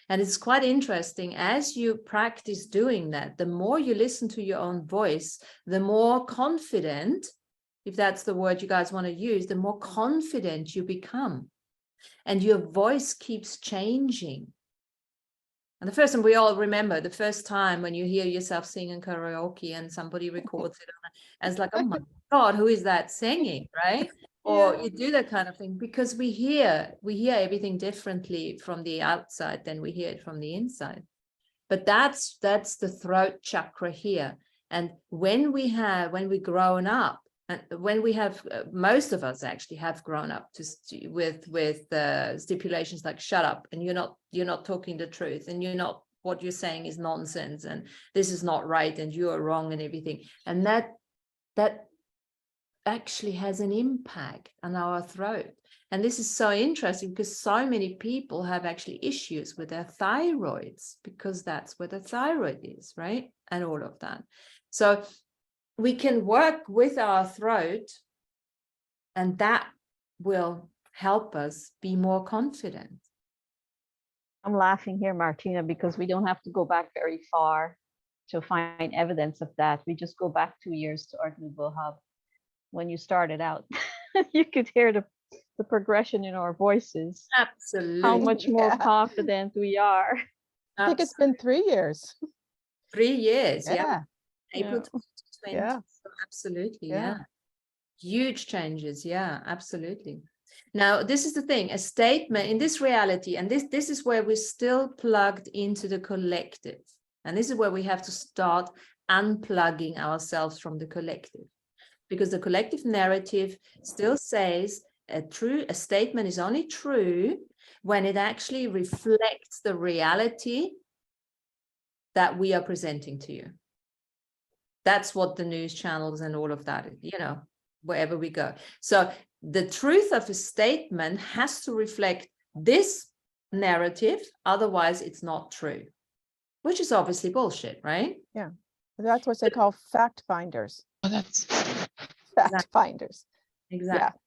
And it's quite interesting, as you practice doing that, the more you listen to your own voice, the more confident, if that's the word you guys want to use, the more confident you become. And your voice keeps changing. And the first time, we all remember the first time when you hear yourself singing karaoke and somebody records it, and it's like, oh my God, who is that singing, right? or Yeah. you do that kind of thing, because we hear everything differently from the outside than we hear it from the inside. But that's the throat chakra here. And when we've grown up, and when we have, most of us actually have grown up with stipulations like shut up, and you're not talking the truth, and what you're saying is nonsense, and this is not right, and you are wrong, and everything. And that actually has an impact on our throat. And this is so interesting, because so many people have actually issues with their thyroids, because that's where the thyroid is, right? And all of that. So we can work with our throat, and that will help us be more confident. I'm laughing here, Martina, because we don't have to go back very far to find evidence of that. We just go back 2 years to Art Nouveau Hub. When you started out, you could hear the progression in our voices, Absolutely. how much more Yeah. confident we are. I think it's been 3 years. 3 years. Yeah. Yeah. April Yeah. 2020. Yeah. So absolutely. Yeah. Yeah. Huge changes. Yeah, absolutely. Now, this is the thing, a statement in this reality, and this is where we're still plugged into the collective. And this is where we have to start unplugging ourselves from the collective, because the collective narrative still says a statement is only true when it actually reflects the reality that we are presenting to you. That's what the news channels and all of that, wherever we go. So the truth of a statement has to reflect this narrative, otherwise it's not true, which is obviously bullshit, right? That's what they call fact finders. Oh, that's Fact finders. Exactly.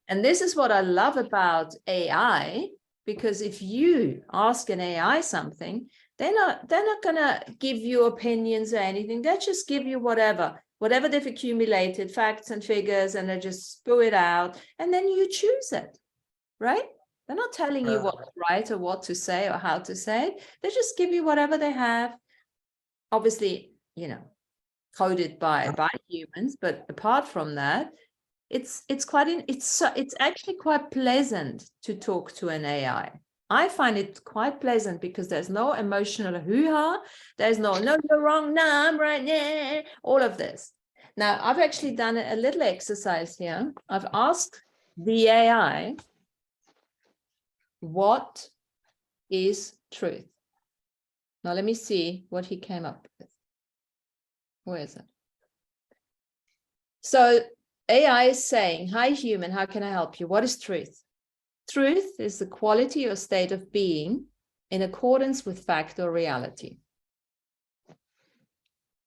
And this is what I love about AI, because if you ask an AI something, they're not gonna give you opinions or anything. They just give you whatever they've accumulated, facts and figures, and they just spew it out, and then you choose it, right? They're not telling you what's right or what to say or how to say it. They just give you whatever they have, obviously, coded by humans. But apart from that, it's actually quite pleasant to talk to an AI. I find it quite pleasant, because there's no emotional hoo-ha. There's no you're wrong, no, I'm right, yeah, all of this. Now, I've actually done a little exercise here. I've asked the AI, what is truth? Now, let me see what he came up with. Where is it? So AI is saying, hi, human, how can I help you? What is truth? Truth is the quality or state of being in accordance with fact or reality.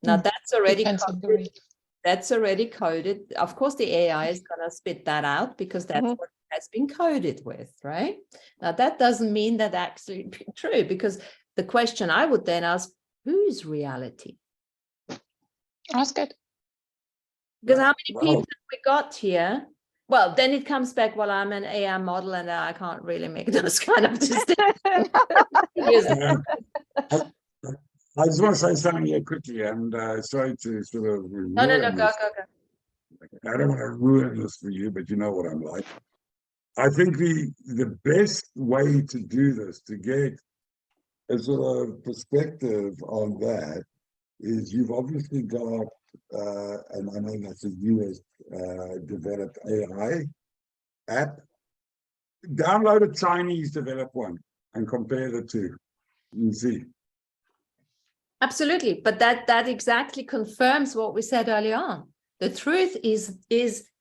Now, that's already depends on the coded. read. That's already coded. Of course, the AI is going to spit that out, because that's what it has been coded with, right? Now, that doesn't mean that actually true, because the question I would then ask, whose reality? Ask it. Because how many people have we got here? Well, then it comes back, well, I'm an AI model and I can't really make those kind of distinctions. I just want to say something here quickly, and sorry to sort of No, ruin go. this. I don't want to ruin this for you, but you know what I'm like. I think the best way to do this, to get a sort of perspective on that, is you've obviously got, and I know that's a US developed AI app. Download a Chinese developed one and compare the two. You see. Absolutely, but that exactly confirms what we said earlier on. The truth is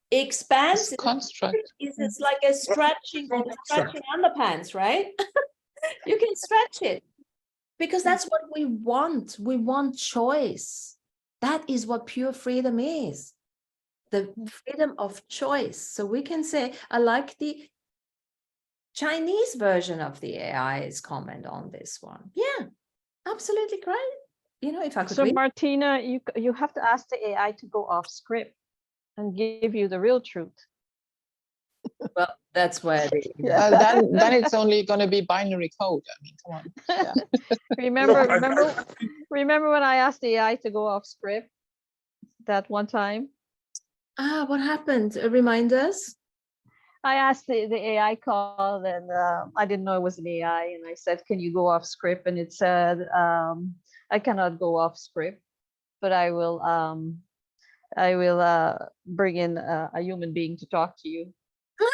expansive. Construct. It's like a stretching underpants, right? You can stretch it, because that's what we want. We want choice. That is what pure freedom is. The freedom of choice. So we can say, I like the Chinese version of the AI's comment on this one. Yeah, absolutely great. If I could So read. Martina, you have to ask the AI to go off script and give you the real truth. Well, that's where Then it's only going to be binary code. I mean, come on. Remember when I asked the AI to go off script that one time? what happened? Remind us. I asked the AI call, and I didn't know it was an AI, and I said, "Can you go off script?" And it said, "I cannot go off script, but I will bring in a human being to talk to you,"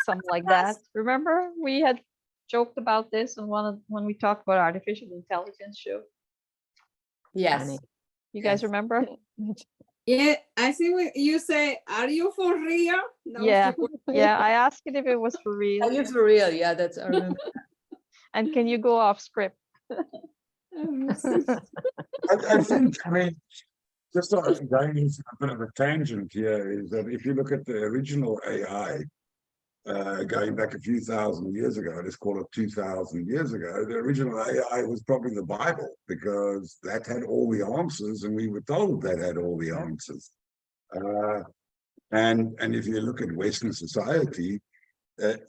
something like that. Remember, we had joked about this on when we talked about artificial intelligence show. Yes. Funny. You guys Yes. remember? Yeah, I think you say, "Are you for real?" No, Yeah, yeah. I asked it if it was for Are real, you for real? Yeah, that's, I remember. and can you go off script? I think, I mean, just sort of going into a bit of a tangent here is that if you look at the original AI, going back a few thousand years ago, let's call it 2,000 years ago, the original AI was probably the Bible, because that had all the answers, and we were told that had all the answers. And if you look at Western society,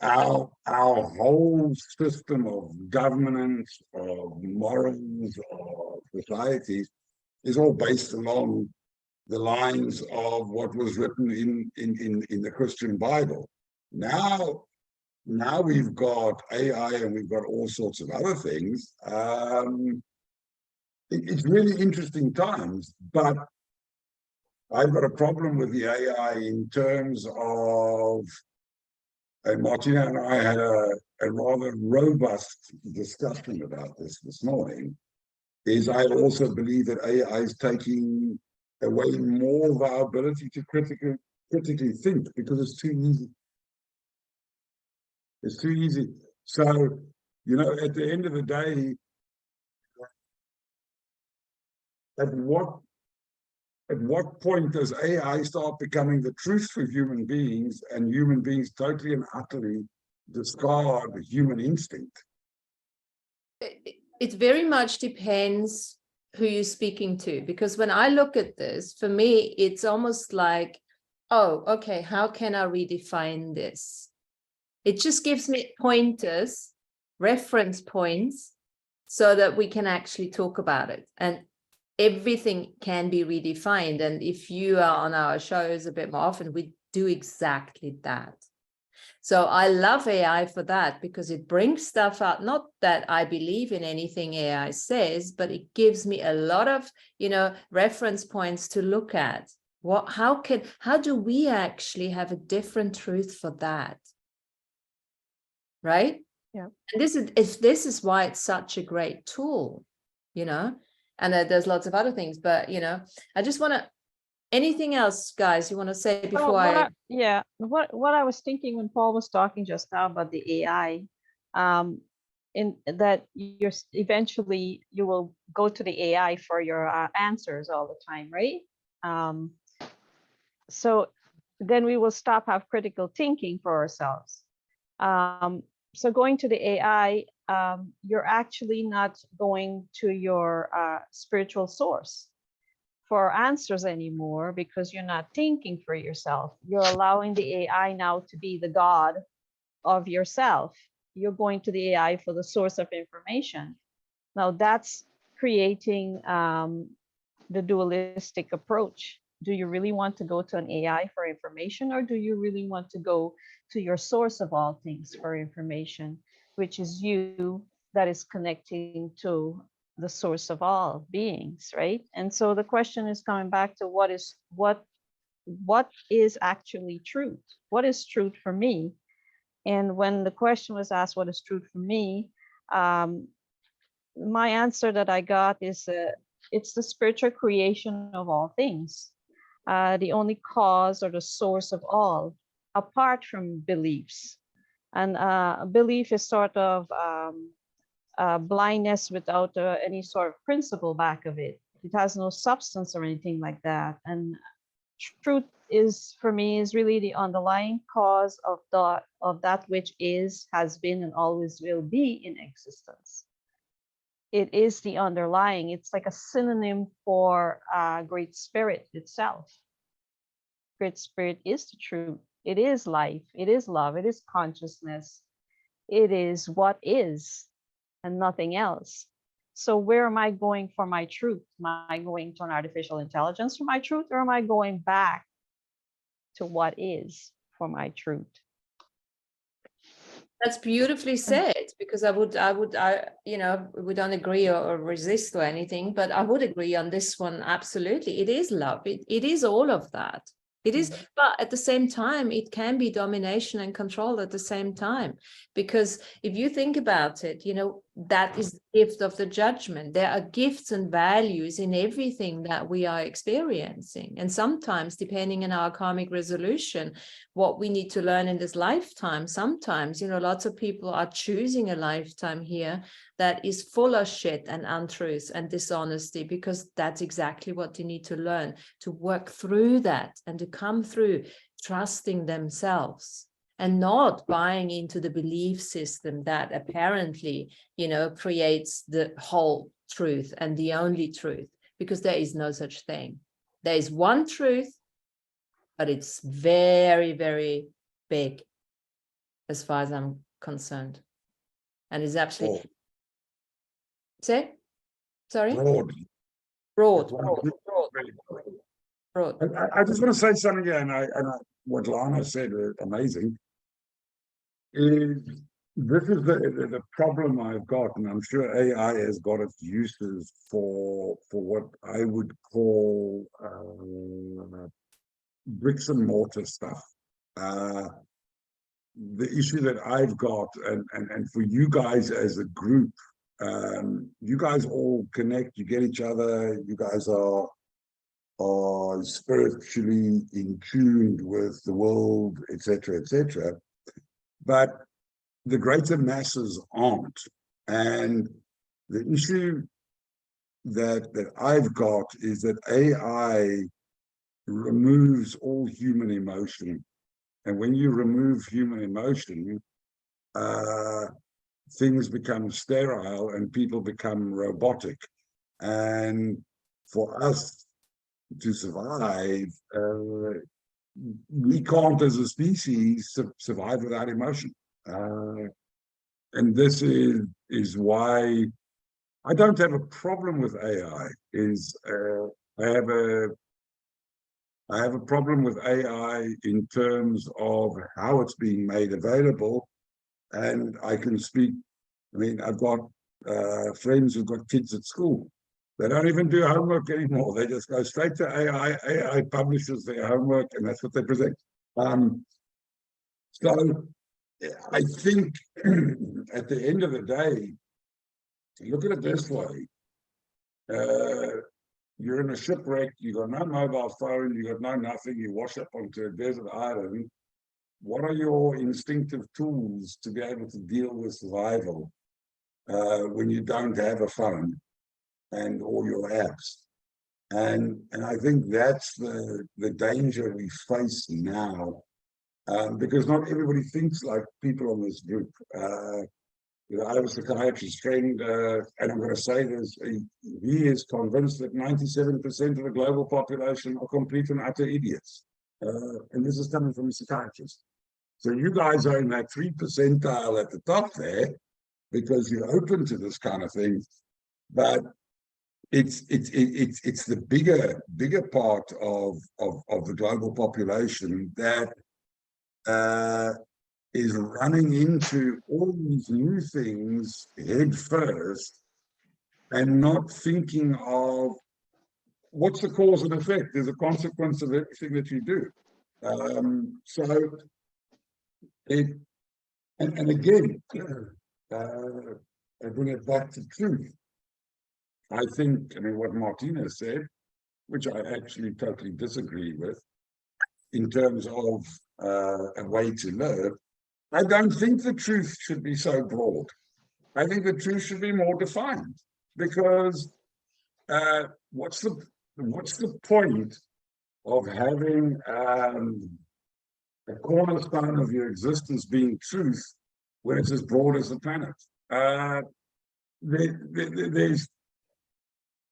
our whole system of governance, of morals, of societies is all based along the lines of what was written in the Christian Bible. Now we've got AI and we've got all sorts of other things. It's really interesting times, but I've got a problem with the AI in terms of, and Martina and I had a rather robust discussion about this morning, is I also believe that AI is taking away more of our ability to critically think, because it's too easy. It's too easy. So, you know, at the end of the day, at what point does AI start becoming the truth for human beings, and human beings totally and utterly discard human instinct? It very much depends who you're speaking to, because when I look at this, for me, it's almost like, oh, okay, how can I redefine this? It just gives me pointers, reference points, so that we can actually talk about it. And everything can be redefined. And if you are on our shows a bit more often, we do exactly that. So I love AI for that, because it brings stuff out, not that I believe in anything AI says, but it gives me a lot of, you know, reference points to look at. How do we actually have a different truth for that? Right? Yeah. And this is why it's such a great tool, you know, and there's lots of other things, but, you know, I just want to, anything else, guys, you want to say before What I was thinking when Paul was talking just now about the AI, in that eventually you will go to the AI for your answers all the time, right? So then we will stop have critical thinking for ourselves. So going to the AI, you're actually not going to your spiritual source for answers anymore, because you're not thinking for yourself. You're allowing the AI now to be the God of yourself. You're going to the AI for the source of information. Now that's creating the dualistic approach. Do you really want to go to an AI for information, or do you really want to go to your source of all things for information, which is you, that is connecting to the source of all beings, right? And so the question is coming back to what is actually truth? What is truth for me? And when the question was asked, what is truth for me? My answer that I got is it's the spiritual creation of all things, the only cause or the source of all, apart from beliefs. And belief is sort of blindness without any sort of principle back of it. It has no substance or anything like that. And truth is, for me, is really the underlying cause of that which is, has been, and always will be in existence. It is the underlying. It's like a synonym for Great Spirit itself. Great Spirit is the truth. It is life. It is love. It is consciousness. It is what is, and nothing else. So where am I going for my truth? Am I going to an artificial intelligence for my truth, or am I going back to what is for my truth? That's beautifully said, because I, you know, we don't agree or resist or anything, but I would agree on this one. Absolutely. It is love. It is all of that. It is, but at the same time, it can be domination and control at the same time. Because if you think about it, you know, that is the gift of the judgment. There are gifts and values in everything that we are experiencing. And sometimes, depending on our karmic resolution, what we need to learn in this lifetime, sometimes, you know, lots of people are choosing a lifetime here that is full of shit and untruths and dishonesty, because that's exactly what they need to learn, to work through that and to come through trusting themselves and not buying into the belief system that apparently, you know, creates the whole truth and the only truth, because there is no such thing. There is one truth, but it's very, very big as far as I'm concerned. And it's absolutely, say, sorry? Broad. Broad. I just want to say something here, and what Lana said, amazing, is this is the problem I've got, and I'm sure AI has got its uses for what I would call bricks and mortar stuff. The issue that I've got, and for you guys as a group, you guys all connect, you get each other, you guys are spiritually in tune with the world, etc., etc. But the greater masses aren't. And the issue that I've got is that AI removes all human emotion. And when you remove human emotion, things become sterile and people become robotic. And for us to survive, we can't as a species survive without emotion. And this is why I don't have a problem with AI. I have a problem with AI in terms of how it's being made available. And I can speak, I mean, I've got friends who've got kids at school. They don't even do homework anymore. They just go straight to AI. AI publishes their homework, and that's what they present. So I think at the end of the day, look at it this way. You're in a shipwreck, you got no mobile phone, you got no nothing, you wash up onto a desert island. What are your instinctive tools to be able to deal with survival when you don't have a phone and all your apps? And I think that's the danger we face now, because not everybody thinks like people on this group. You know, I have a psychiatrist friend, and I'm going to say this, he is convinced that 97% of the global population are complete and utter idiots. And this is coming from a psychiatrist. So you guys are in that 3 percentile at the top there, because you're open to this kind of thing. But it's the bigger part of the global population that is running into all these new things head first and not thinking of what's the cause and effect. There's a consequence of everything that you do. So and again, I bring it back to truth. I think, I mean, what Martina said, which I actually totally disagree with, in terms of a way to live, I don't think the truth should be so broad. I think the truth should be more defined, because what's the point of having a cornerstone of your existence being truth when it's as broad as the planet?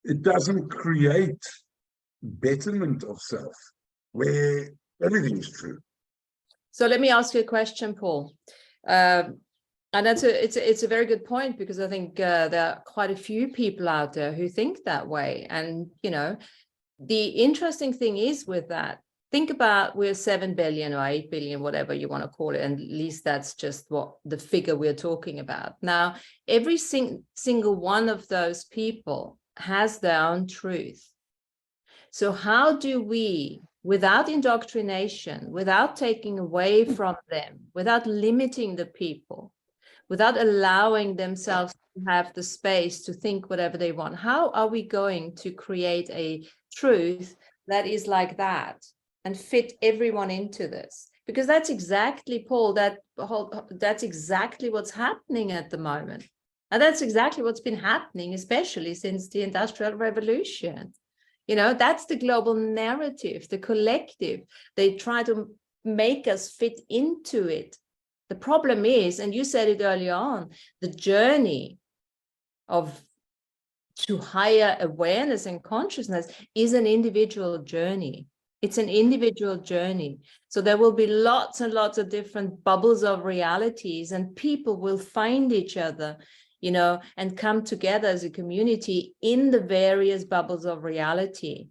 It doesn't create betterment of self where everything's true. So let me ask you a question, Paul. And it's a very good point, because I think there are quite a few people out there who think that way. And, you know, the interesting thing is with that, Think about, we're 7 billion or 8 billion, whatever you want to call it, and at least that's just what the figure we're talking about. Now, every single one of those people has their own truth. So how do we, without indoctrination, without taking away from them, without limiting the people, without allowing themselves to have the space to think whatever they want, how are we going to create a truth that is like that and fit everyone into this? Because that's exactly, Paul, that's exactly what's happening at the moment. And that's exactly what's been happening, especially since the Industrial Revolution. You know, that's the global narrative, the collective. They try to make us fit into it. The problem is, and you said it earlier on, the journey to higher awareness and consciousness is an individual journey. It's an individual journey. So there will be lots and lots of different bubbles of realities, and people will find each other, you know, and come together as a community in the various bubbles of reality.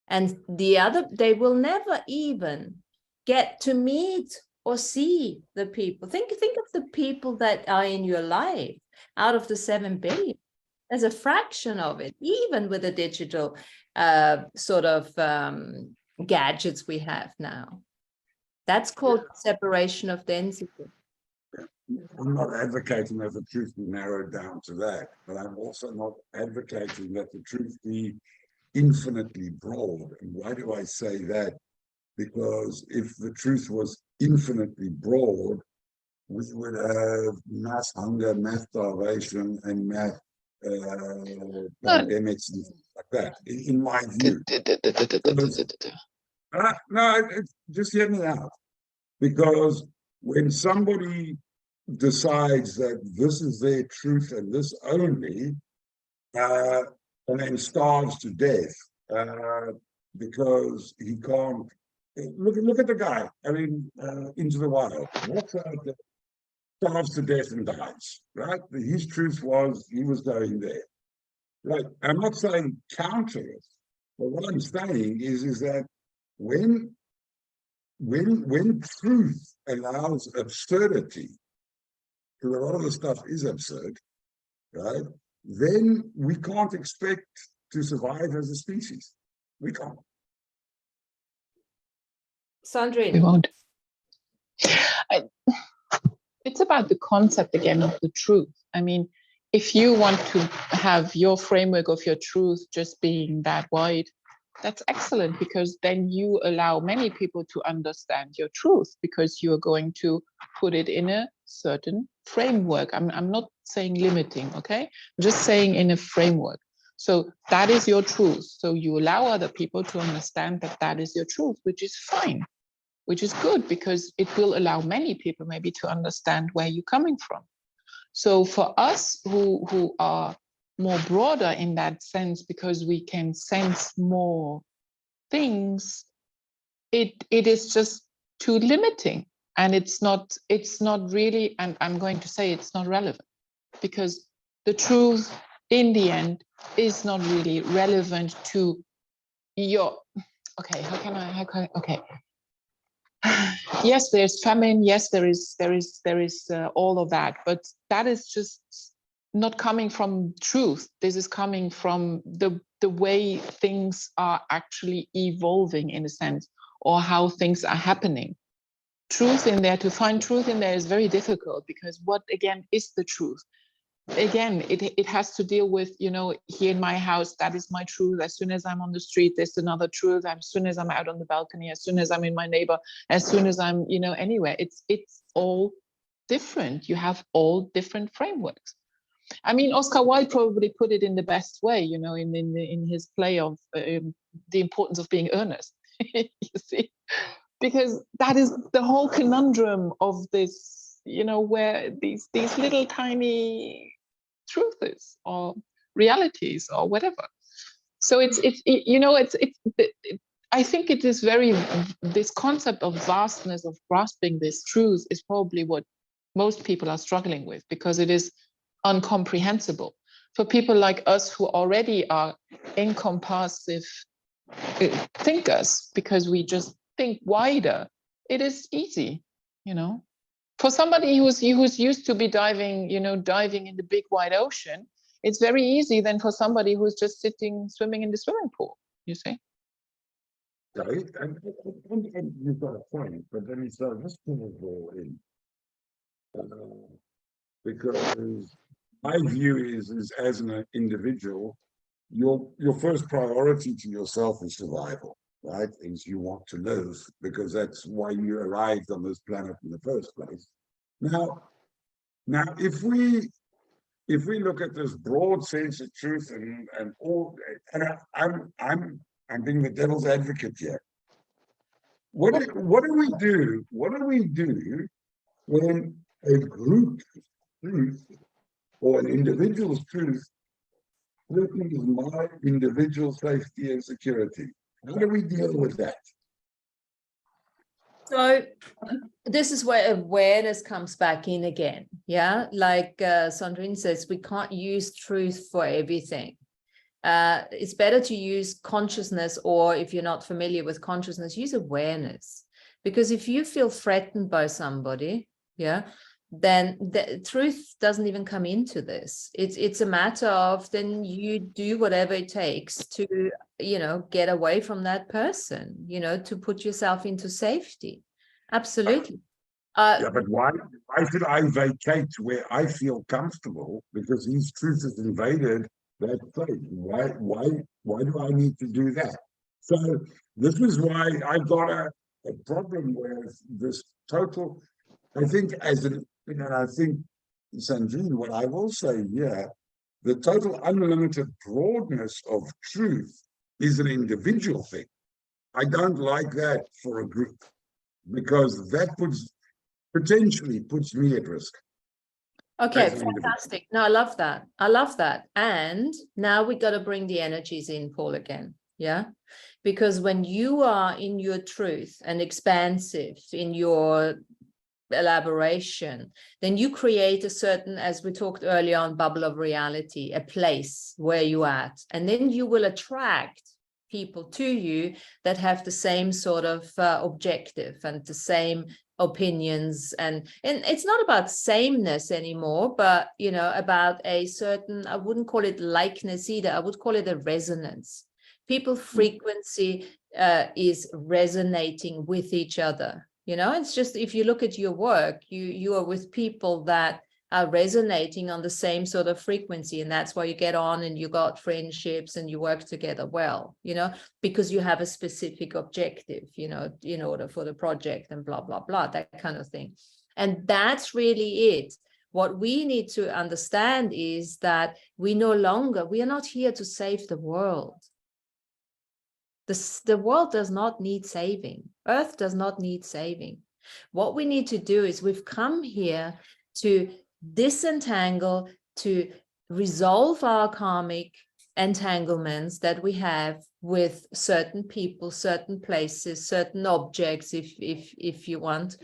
And they will never even get to meet or see the people. Think of the people that are in your life out of the 7 billion. There's a fraction of it, even with the digital gadgets we have now. That's called separation of density. I'm not advocating that the truth be narrowed down to that, but I'm also not advocating that the truth be infinitely broad. And why do I say that? Because if the truth was infinitely broad, we would have mass hunger, mass starvation, and mass pandemics and things like that, in my view. Just hear me out. Because when somebody decides that this is their truth and this only, and then starves to death because he can't. Look at the guy. I mean, Into the Wild. What's that? Starves to death and dies. Right? His truth was he was going there. Right? I'm not saying counter it, but what I'm saying is that when truth allows absurdity, because a lot of the stuff is absurd, right? Then we can't expect to survive as a species. We can't. Sandrine. We won't. It's about the concept again of the truth. I mean, if you want to have your framework of your truth just being that wide, that's excellent, because then you allow many people to understand your truth, because you are going to put it in a certain framework. I'm not saying limiting, okay? I'm just saying in a framework. So that is your truth. So you allow other people to understand that that is your truth, which is fine, which is good, because it will allow many people maybe to understand where you're coming from. So for us who are more broader in that sense, because we can sense more things, it is just too limiting, and it's not really, and I'm going to say it's not relevant, because the truth in the end is not really relevant to your, okay, okay. Yes, there's famine. Yes, there is all of that, but that is just not coming from truth. This is coming from the way things are actually evolving, in a sense, or how things are happening. Truth in there, to find truth in there is very difficult, because what again is the truth? Again, it has to deal with, you know, here in my house, that is my truth. As soon as I'm on the street, there's another truth. As soon as I'm out on the balcony, as soon as I'm in my neighbor, as soon as I'm, you know, anywhere, it's all different. You have all different frameworks. I mean, Oscar Wilde probably put it in the best way, you know, in his play of the importance of being earnest. You see, because that is the whole conundrum of this, you know, where these little tiny truths or realities or whatever. So I think it is this concept of vastness, of grasping this truth, is probably what most people are struggling with, because it is incomprehensible for people like us who already are incomparsive thinkers, because we just think wider, it is easy, you know. For somebody who's used to be diving, you know, diving in the big wide ocean, it's very easy than for somebody who's just swimming in the swimming pool, you see. Right? And you've got a point, but then it's not this all in. Because my view is as an individual, your first priority to yourself is survival, right? Is you want to live because that's why you arrived on this planet in the first place. Now if we look at this broad sense of truth and all, and I'm being the devil's advocate here. What do we do? What do we do when a group truth or an individual's truth threatens my individual safety and security? How do we deal with that? So this is where awareness comes back in again. Yeah, like Sandrine says, we can't use truth for everything. It's better to use consciousness, or if you're not familiar with consciousness, use awareness. Because if you feel threatened by somebody, yeah, then the truth doesn't even come into this. It's a matter of then you do whatever it takes to, you know, get away from that person, you know, to put yourself into safety. Absolutely. Yeah, but why should I vacate where I feel comfortable because his truth has invaded that place? Why do I need to do that? So this is why I got a problem with this total. I think I think, Sandrine, what I will say here, the total unlimited broadness of truth is an individual thing. I don't like that for a group because that potentially puts me at risk. Okay, fantastic. No, I love that. I love that. And now we got to bring the energies in, Paul, again. Yeah. Because when you are in your truth and expansive in your elaboration, then you create a certain, as we talked earlier on, bubble of reality, a place where you're at, and then you will attract people to you that have the same sort of objective and the same opinions, and it's not about sameness anymore, but you know, about a certain, I wouldn't call it likeness either, I would call it a resonance. People frequency is resonating with each other. You know, it's just, if you look at your work, you are with people that are resonating on the same sort of frequency, and that's why you get on and you got friendships and you work together well, you know, because you have a specific objective, you know, in order for the project and blah, blah, blah, that kind of thing. And that's really it. What we need to understand is that we are not here to save the world. The world does not need saving. Earth does not need saving. What we need to do is we've come here to disentangle, to resolve our karmic entanglements that we have with certain people, certain places, certain objects, if you want.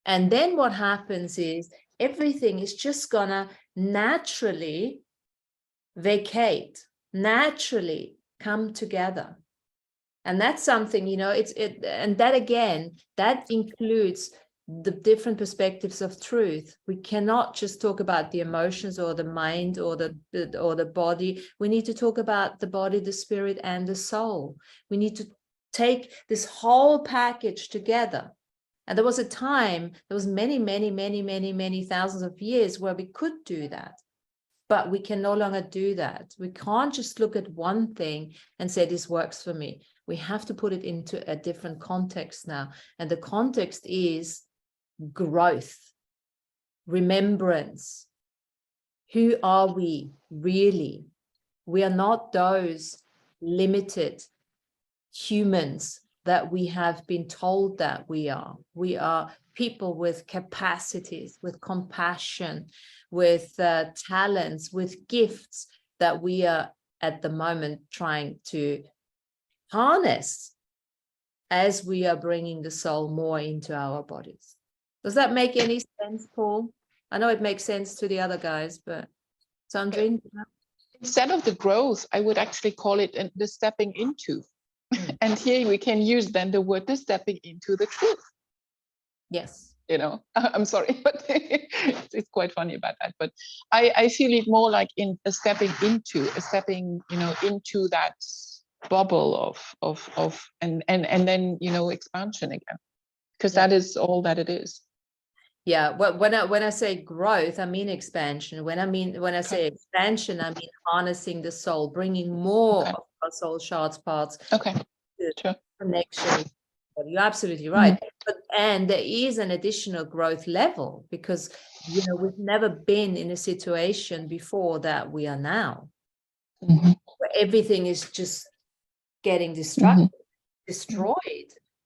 And then what happens is everything is just gonna naturally vacate, naturally come together. And that's something, you know, and that again, that includes the different perspectives of truth. We cannot just talk about the emotions or the mind or the body. We need to talk about the body, the spirit, and the soul. We need to take this whole package together. And there was a time, there was many thousands of years where we could do that. But we can no longer do that. We can't just look at one thing and say, this works for me. We have to put it into a different context now. And the context is growth, remembrance. Who are we really? We are not those limited humans that we have been told that we are. We are people with capacities, with compassion, with talents, with gifts that we are at the moment trying to harness as we are bringing the soul more into our bodies. Does that make any sense, Paul? I know it makes sense to the other guys, but Sandrine? Instead of the growth, I would actually call it the stepping into. And here we can use then the word the stepping into the truth. Yes. You know, I'm sorry, but it's quite funny about that. But I feel it more like in a stepping, you know, into that bubble of and then, you know, expansion again, because Yeah. that is all that it is. Yeah, when I say growth, I mean expansion. When I say expansion, I mean harnessing the soul, bringing more of our soul shards parts Okay. to Sure. connection. Well, you're absolutely right. And there is an additional growth level because, you know, we've never been in a situation before that we are now, where everything is just getting destroyed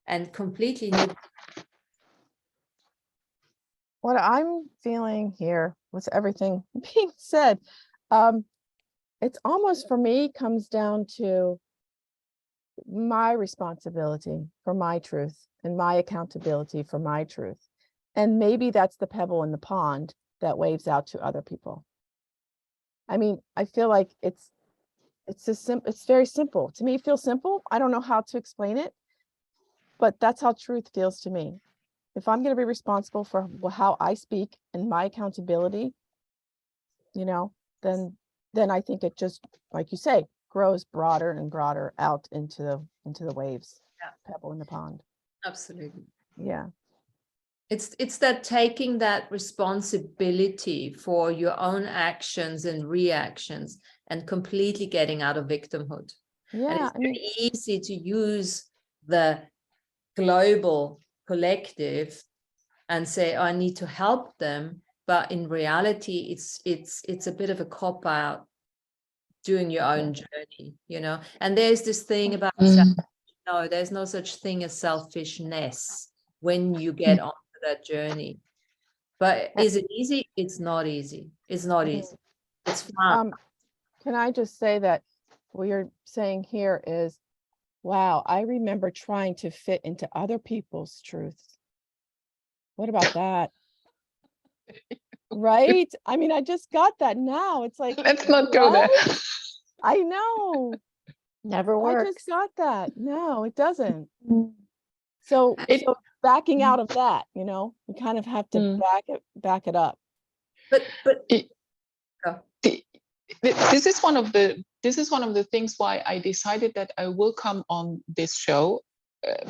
and completely new. What I'm feeling here with everything being said, it's almost for me comes down to my responsibility for my truth and my accountability for my truth. And maybe that's the pebble in the pond that waves out to other people. I mean, I feel like it's very simple. To me, it feels simple. I don't know how to explain it, but that's how truth feels to me. If I'm going to be responsible for how I speak and my accountability, you know, then I think it just, like you say, grows broader and broader out into the waves. Yeah. Pebble in the pond. Absolutely. Yeah. It's that taking that responsibility for your own actions and reactions and completely getting out of victimhood. Yeah. And it's I mean, very easy to use the global collective and say, oh, I need to help them. But in reality, it's a bit of a cop out doing your own journey, you know. And there's this thing about no, there's no such thing as selfishness when you get onto that journey. But is it easy? It's not easy. It's not easy. It's fun. can I just say that what you're saying here is, wow, I remember trying to fit into other people's truths. What about that? Right? I mean, I just got that now. It's like, Let's not go there. I know. Never I works. just got that. No, it doesn't. So backing out of that, you know, we kind of have to back it up. But this is one of the things why I decided that I will come on this show,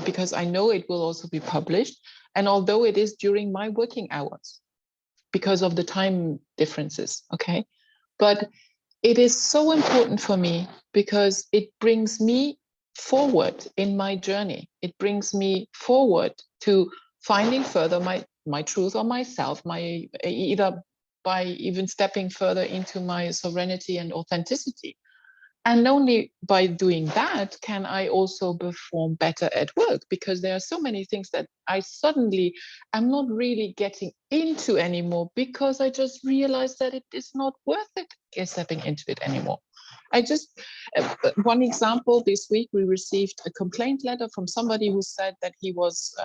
because I know it will also be published, and although it is during my working hours because of the time differences, okay, but it is so important for me because it brings me forward in my journey. It brings me forward to finding further my truth or myself, either by even stepping further into my sovereignty and authenticity. And only by doing that can I also perform better at work, because there are so many things that I suddenly am not really getting into anymore because I just realized that it is not worth it stepping into it anymore. I just, one example, this week we received a complaint letter from somebody who said that he was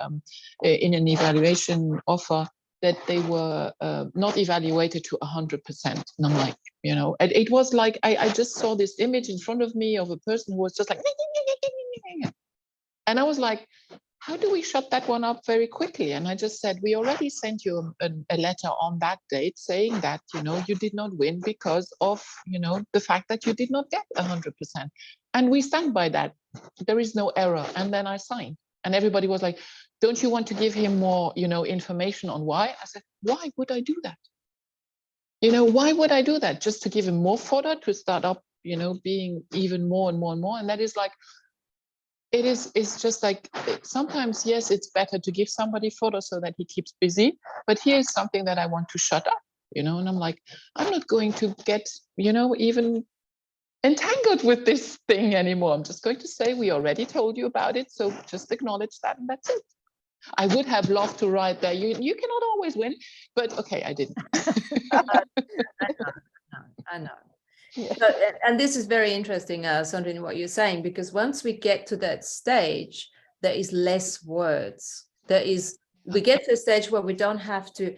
in an evaluation offer that they were not evaluated to 100%. And I'm like, you know, it was like, I just saw this image in front of me of a person who was just like, and I was like, how do we shut that one up very quickly? And I just said, we already sent you a letter on that date saying that, you know, you did not win because of, you know, the fact that you did not get 100%. And we stand by that. There is no error. And then I signed. And everybody was like, don't you want to give him more, you know, information on why? I said, why would I do that? You know, why would I do that? Just to give him more fodder to start up, you know, being even more and more and more. And that is like, it's just like, sometimes, yes, it's better to give somebody fodder so that he keeps busy. But here's something that I want to shut up, you know, and I'm like, I'm not going to get, you know, even entangled with this thing anymore. I'm just going to say, we already told you about it. So just acknowledge that and that's it. I would have loved to write there. You cannot always win, but okay, I didn't. I know. Yeah. So, and this is very interesting, Sandrine, what you're saying, because once we get to that stage, there is less words. We get to a stage where we don't have to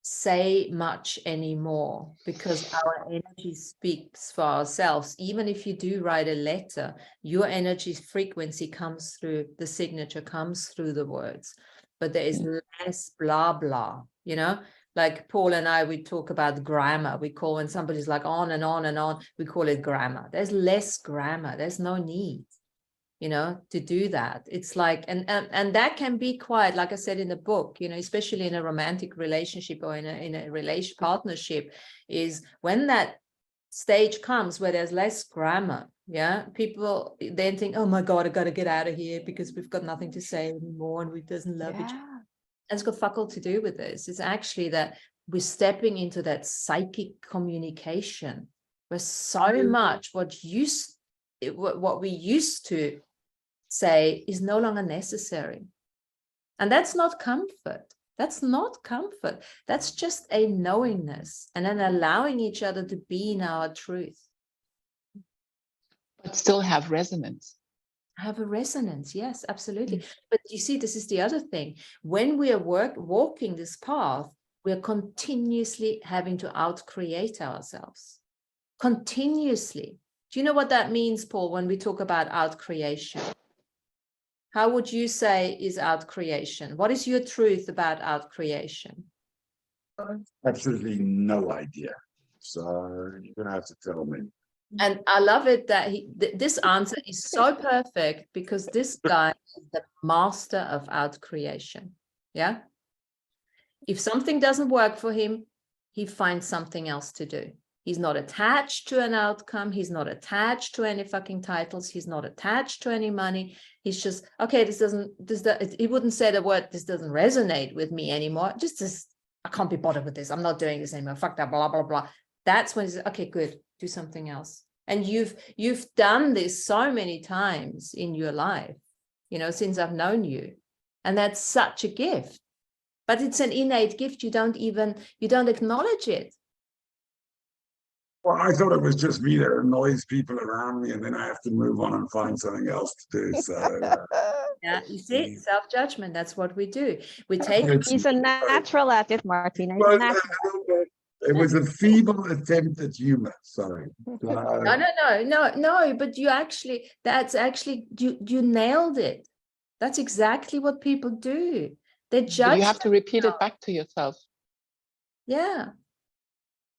say much anymore because our energy speaks for ourselves. Even if you do write a letter, your energy frequency comes through, the signature comes through the words, but there is less blah blah, you know. Like Paul and I, we talk about grammar. We call, when somebody's like on and on and on, we call it grammar. There's less grammar. There's no need, you know, to do that. It's like, and that can be quite, like I said in the book, you know, especially in a romantic relationship or in a relation partnership, is when that stage comes where there's less grammar. Yeah, people then think, oh my God, I got to get out of here because we've got nothing to say anymore and we doesn't love each other. And it's got fuck all to do with this. It's actually that we're stepping into that psychic communication where so much what we used to say is no longer necessary. And that's not comfort. That's not comfort. That's just a knowingness and then allowing each other to be in our truth. But still have resonance. Have a resonance, yes, absolutely. But you see, this is the other thing. When we are walking this path, we're continuously having to out-create ourselves. Continuously. Do you know what that means, Paul, when we talk about out-creation? How would you say is out-creation? What is your truth about out-creation? Absolutely no idea. So you're gonna have to tell me. And I love it that this answer is so perfect because this guy is the master of out-creation. Yeah. If something doesn't work for him, he finds something else to do. He's not attached to an outcome. He's not attached to any fucking titles. He's not attached to any money. He's just, okay, he wouldn't say the word, this doesn't resonate with me anymore. Just, I can't be bothered with this. I'm not doing this anymore. Fuck that, blah, blah, blah. That's when he's, okay, good, do something else. And you've done this so many times in your life, you know, since I've known you. And that's such a gift. But it's an innate gift. You don't acknowledge it. Well, I thought it was just me that annoys people around me, and then I have to move on and find something else to do. So, yeah, you see, self-judgment. That's what we do. We take. He's a natural at it, Martina. He's well, a natural. it was a feeble attempt at humor. Sorry. No. But you nailed it. That's exactly what people do. They judge. But you have to repeat it back to yourself. Yeah.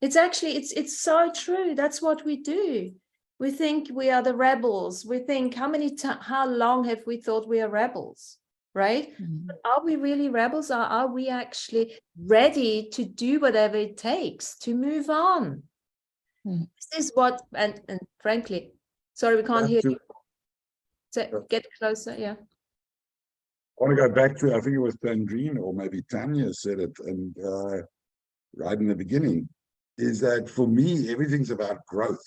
It's actually, it's so true. That's what we do. We think we are the rebels. We think, how long have we thought we are rebels, right? Mm-hmm. But are we really rebels? Are we actually ready to do whatever it takes to move on? Mm-hmm. This is what, and frankly, sorry, we can't hear you. So get closer, yeah. I want to go back to, I think it was Sandrine or maybe Tanya said it, and right in the beginning, is that for me, everything's about growth.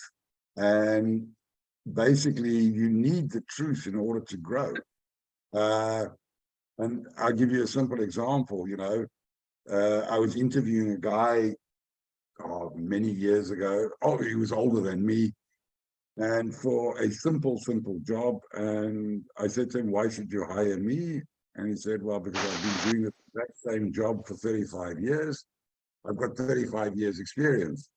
And basically, you need the truth in order to grow. And I'll give you a simple example, you know. I was interviewing a guy many years ago. Oh, he was older than me. And for a simple job. And I said to him, why should you hire me? And he said, well, because I've been doing the exact same job for 35 years. I've got 35 years experience.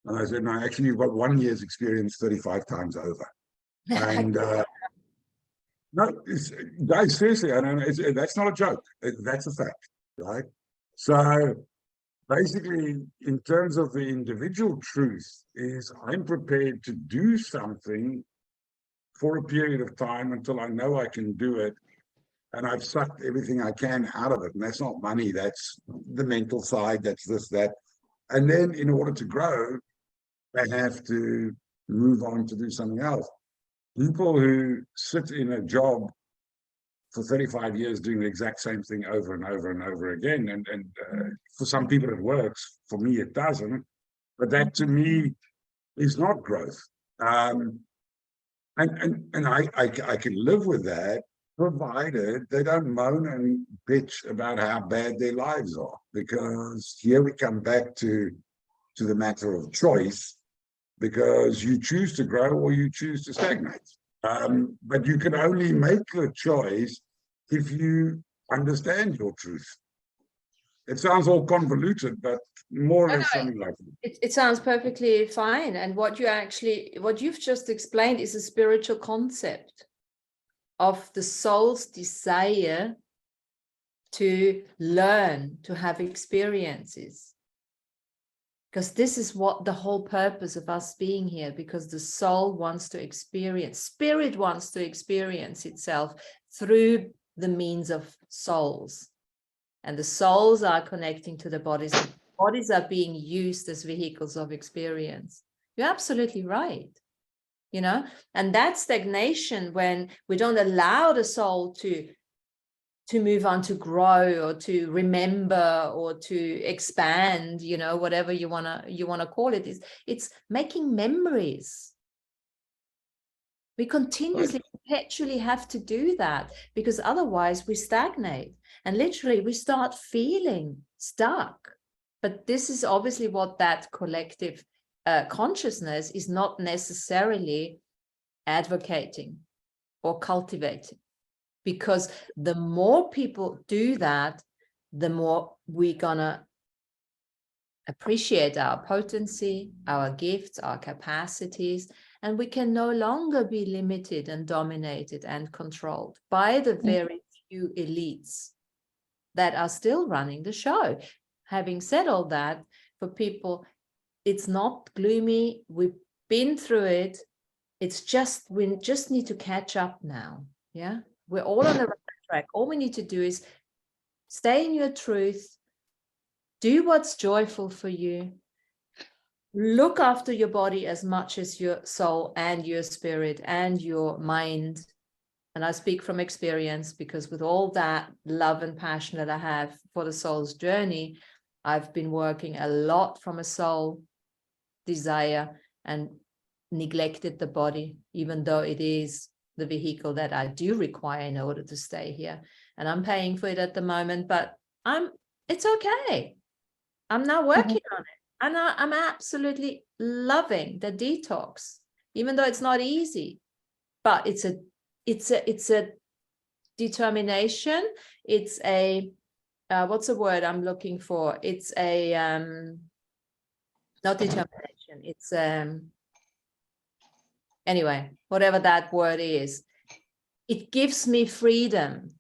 And I said, no, actually, you've got 1 year's experience 35 times over. And no, guys, seriously, I don't know, that's not a joke. That's a fact, right? So basically, in terms of the individual truth, is I'm prepared to do something for a period of time until I know I can do it. And I've sucked everything I can out of it. And that's not money, that's the mental side, that's this, that. And then in order to grow, they have to move on to do something else. People who sit in a job for 35 years doing the exact same thing over and over and over again, and for some people it works, for me it doesn't, but that to me is not growth. And I can live with that, provided they don't moan and bitch about how bad their lives are, because here we come back to the matter of choice, because you choose to grow or you choose to stagnate. But you can only make the choice if you understand your truth. It sounds all convoluted, but more or less something like that. It sounds perfectly fine. And what you've just explained is a spiritual concept of the soul's desire to learn, to have experiences. Because this is what the whole purpose of us being here, because the soul wants to experience, spirit wants to experience itself through the means of souls. And the souls are connecting to the bodies. The bodies are being used as vehicles of experience. You're absolutely right. You know, and that stagnation, when we don't allow the soul to move on, to grow, or to remember, or to expand, you know, whatever you wanna call it, is it's making memories. We continuously, perpetually have to do that, because otherwise we stagnate and literally we start feeling stuck. But this is obviously what that collective consciousness is not necessarily advocating or cultivating. Because the more people do that, the more we're gonna appreciate our potency, our gifts, our capacities, and we can no longer be limited and dominated and controlled by the very few elites that are still running the show. Having said all that, for people, it's not gloomy. We've been through it. It's just, we just need to catch up now. Yeah. We're all on the right track. All we need to do is stay in your truth, do what's joyful for you, look after your body as much as your soul and your spirit and your mind. And I speak from experience, because with all that love and passion that I have for the soul's journey, I've been working a lot from a soul desire and neglected the body, even though it is the vehicle that I do require in order to stay here. And I'm paying for it at the moment, but it's okay. I'm now working on it. And I'm absolutely loving the detox, even though it's not easy, but it's a determination. It's a, what's the word I'm looking for? It's a, not determination. It's, anyway, whatever that word is, it gives me freedom.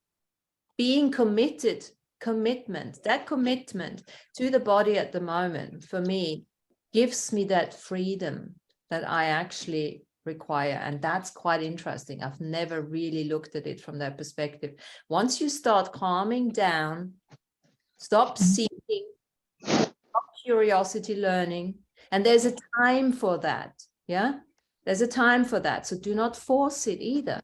Being committed, that commitment to the body at the moment, for me, gives me that freedom that I actually require. And that's quite interesting. I've never really looked at it from that perspective. Once you start calming down, stop seeking, stop curiosity learning, and there's a time for that. Yeah. There's a time for that. So do not force it either.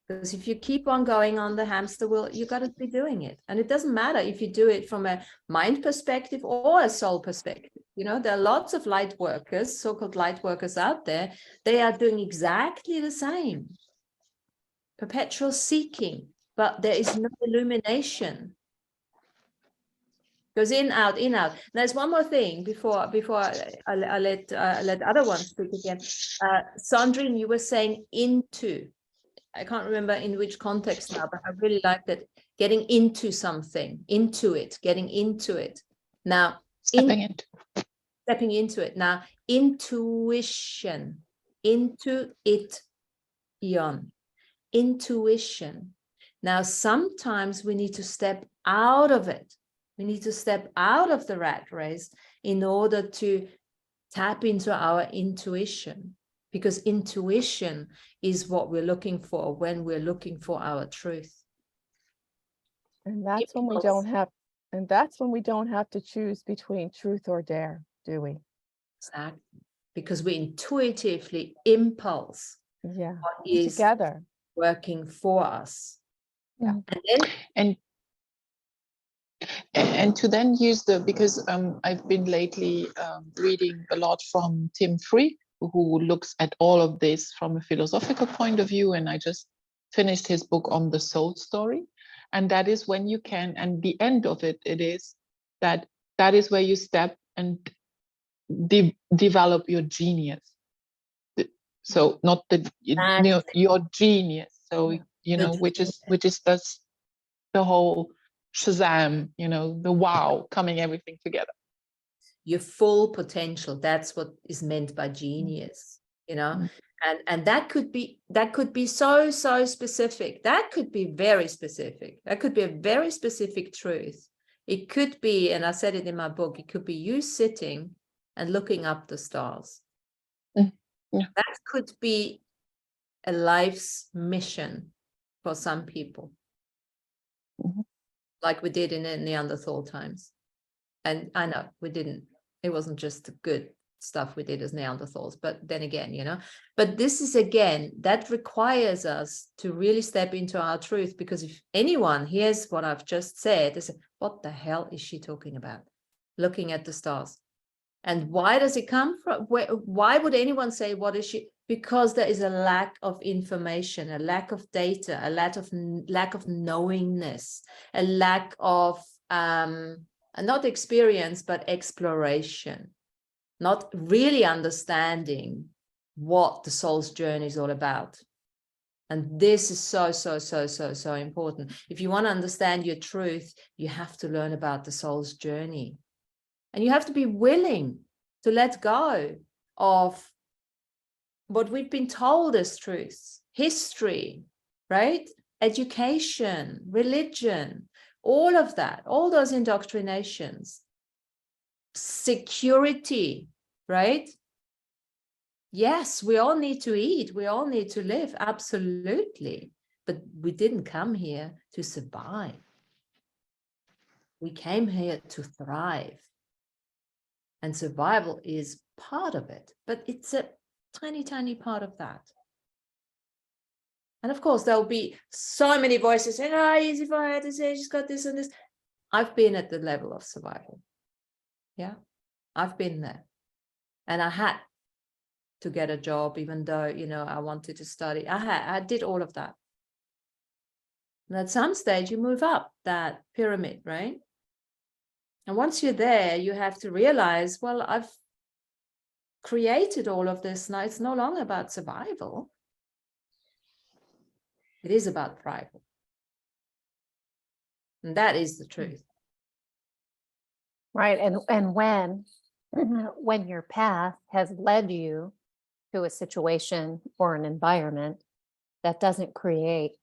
Because if you keep on going on the hamster wheel, you got to be doing it. And it doesn't matter if you do it from a mind perspective or a soul perspective. You know, there are lots of light workers, so-called light workers out there. They are doing exactly the same. Perpetual seeking, but there is no illumination. Goes in, out, in, out. There's one more thing before I let other ones speak again. Sandrine, you were saying into. I can't remember in which context now, but I really like that. Getting into something, into it, getting into it. Now, stepping into it. Now, intuition, into it, intuition. Now, sometimes we need to step out of it. We need to step out of the rat race in order to tap into our intuition. Because intuition is what we're looking for when we're looking for our truth. And that's when we don't have, and that's when we don't have to choose between truth or dare, do we? Exactly. Because we intuitively impulse what is together working for us. Yeah. And to then use because I've been lately reading a lot from Tim Free, who looks at all of this from a philosophical point of view. And I just finished his book on the soul story. And that is when you can, and the end of it is that is where you step and develop your genius. So not your genius. So, you know, which is the whole Shazam, you know, the wow, coming everything together. Your full potential. That's what is meant by genius, you know. Mm. And that could be so specific. That could be very specific. That could be a very specific truth. It could be, and I said it in my book, it could be you sitting and looking up the stars. Mm. Yeah. That could be a life's mission for some people. Mhm. Like we did in the Neanderthal times. And I know we didn't, it wasn't just the good stuff we did as Neanderthals, but then again, you know, but this is again, that requires us to really step into our truth, because if anyone hears what I've just said, they say, what the hell is she talking about? Looking at the stars. And why does it come from? Why would anyone say, what is she? Because there is a lack of information, a lack of data, a lack of knowingness, a lack of not experience, but exploration, not really understanding what the soul's journey is all about. And this is so important. If you want to understand your truth, you have to learn about the soul's journey. And you have to be willing to let go of what we've been told as truths, history, right? Education, religion, all of that, all those indoctrinations, security, right? Yes, we all need to eat. We all need to live. Absolutely. But we didn't come here to survive. We came here to thrive. And survival is part of it, but it's a tiny part of that. And of course, there'll be so many voices saying, oh, easy for her to say she's got this and this. I've been at the level of survival. Yeah, I've been there. And I had to get a job, even though, you know, I wanted to study. I did all of that. And at some stage, you move up that pyramid, right? And once you're there, you have to realize, well, I've created all of this. Now it's no longer about survival. It is about thrival. And that is the truth. Right. And when your path has led you to a situation or an environment that doesn't create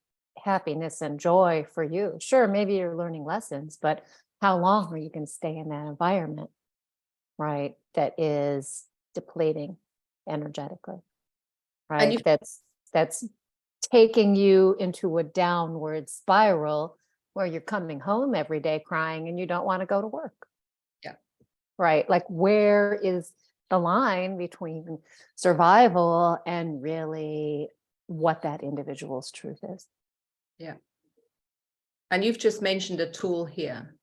happiness and joy for you, sure, maybe you're learning lessons, but how long are you going to stay in that environment, right? That is depleting energetically, right? That's taking you into a downward spiral where you're coming home every day crying and you don't want to go to work. Yeah. Right. Like, where is the line between survival and really what that individual's truth is? Yeah. And you've just mentioned a tool here.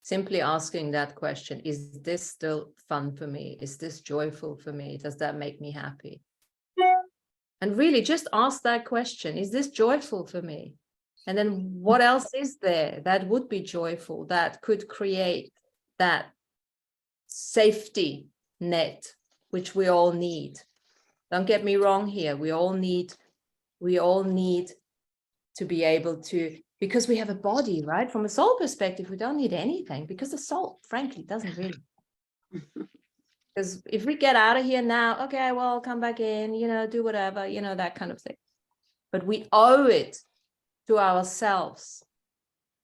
Simply asking that question, is this still fun for me? Is this joyful for me? Does that make me happy? And really just ask that question, is this joyful for me? And then what else is there that would be joyful, that could create that safety net, which we all need? Don't get me wrong here. We all need to be able to, because we have a body, right? From a soul perspective, we don't need anything, because the soul, frankly, doesn't really. Because if we get out of here now, okay, well, come back in, you know, do whatever, you know, that kind of thing. But we owe it to ourselves,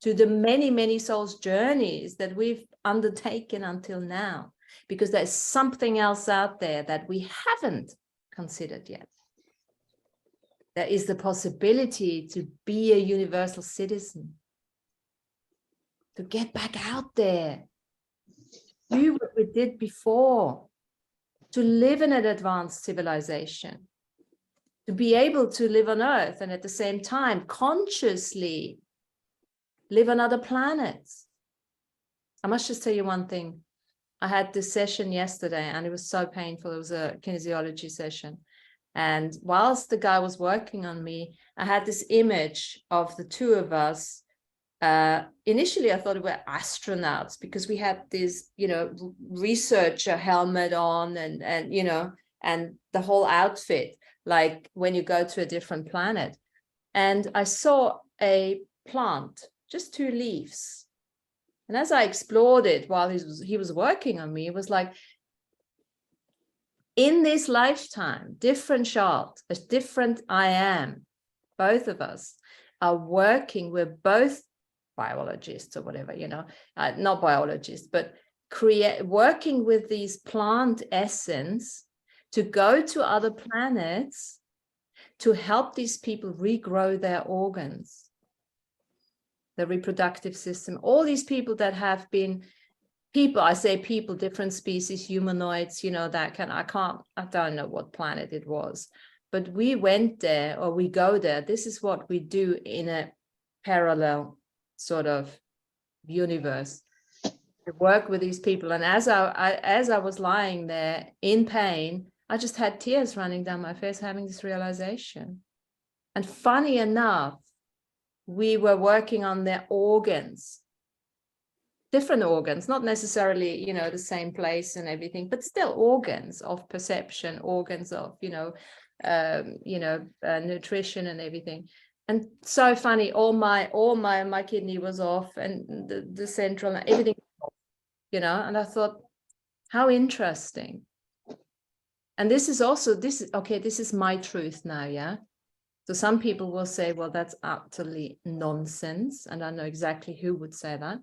to the many souls' journeys that we've undertaken until now, because there's something else out there that we haven't considered yet. There is the possibility to be a universal citizen, to get back out there, do what we did before, to live in an advanced civilization, to be able to live on Earth and at the same time consciously live on other planets. I must just tell you one thing. I had this session yesterday and it was so painful. It was a kinesiology session. And whilst the guy was working on me, I had this image of the two of us. Initially, I thought we were astronauts because we had this, you know, researcher helmet on and, you know, and the whole outfit, like when you go to a different planet. And I saw a plant just 2 leaves. And as I explored it while he was working on me, it was like, in this lifetime, different chart, a different I am, both of us are working, we're both biologists or whatever, you know, not biologists, but working with these plant essence to go to other planets to help these people regrow their organs, the reproductive system. All these people that have been people, I say people, different species, humanoids, you know, that I don't know what planet it was, but we went there, or we go there. This is what we do in a parallel sort of universe. We work with these people. And as I was lying there in pain, I just had tears running down my face, having this realization. And funny enough, we were working on their organs, different organs, not necessarily, you know, the same place and everything, but still organs of perception, organs of, nutrition and everything. And so funny, all my kidney was off, and the central, everything, you know, and I thought, how interesting. And this is my truth now, yeah? So some people will say, well, that's utterly nonsense. And I know exactly who would say that.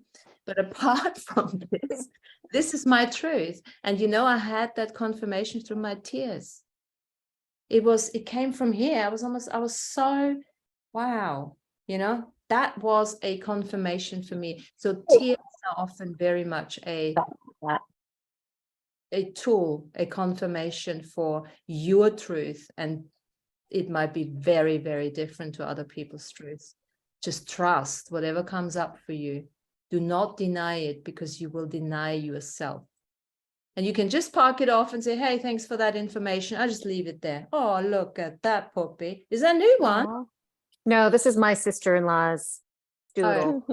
But apart from this is my truth. And, you know, I had that confirmation through my tears. It came from here. I was so, wow, you know, that was a confirmation for me. So tears are often very much a tool, a confirmation for your truth. And it might be very, very different to other people's truths. Just trust whatever comes up for you. Do not deny it, because you will deny yourself. And you can just park it off and say, hey, thanks for that information. I'll just leave it there. Oh, look at that puppy. Is that a new one? Aw. No, this is my sister-in-law's doodle.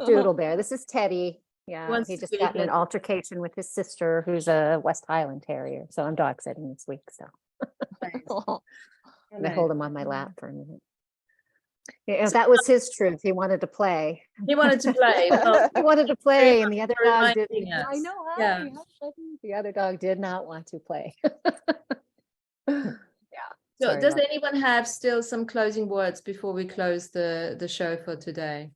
Doodle bear. This is Teddy. Yeah, Wants he to just be got in an again. altercation with his sister, who's a West Highland Terrier. So I'm dog sitting this week. So I hold him on my lap for a minute. Yeah, that was his truth. He wanted to play. He wanted to play. Well, He wanted to play, and the other for dog reminding didn't. I us. know. Yeah. Hi, Teddy. The other dog did not want to play. Yeah. So Sorry does about anyone have still some closing words before we close the show for today?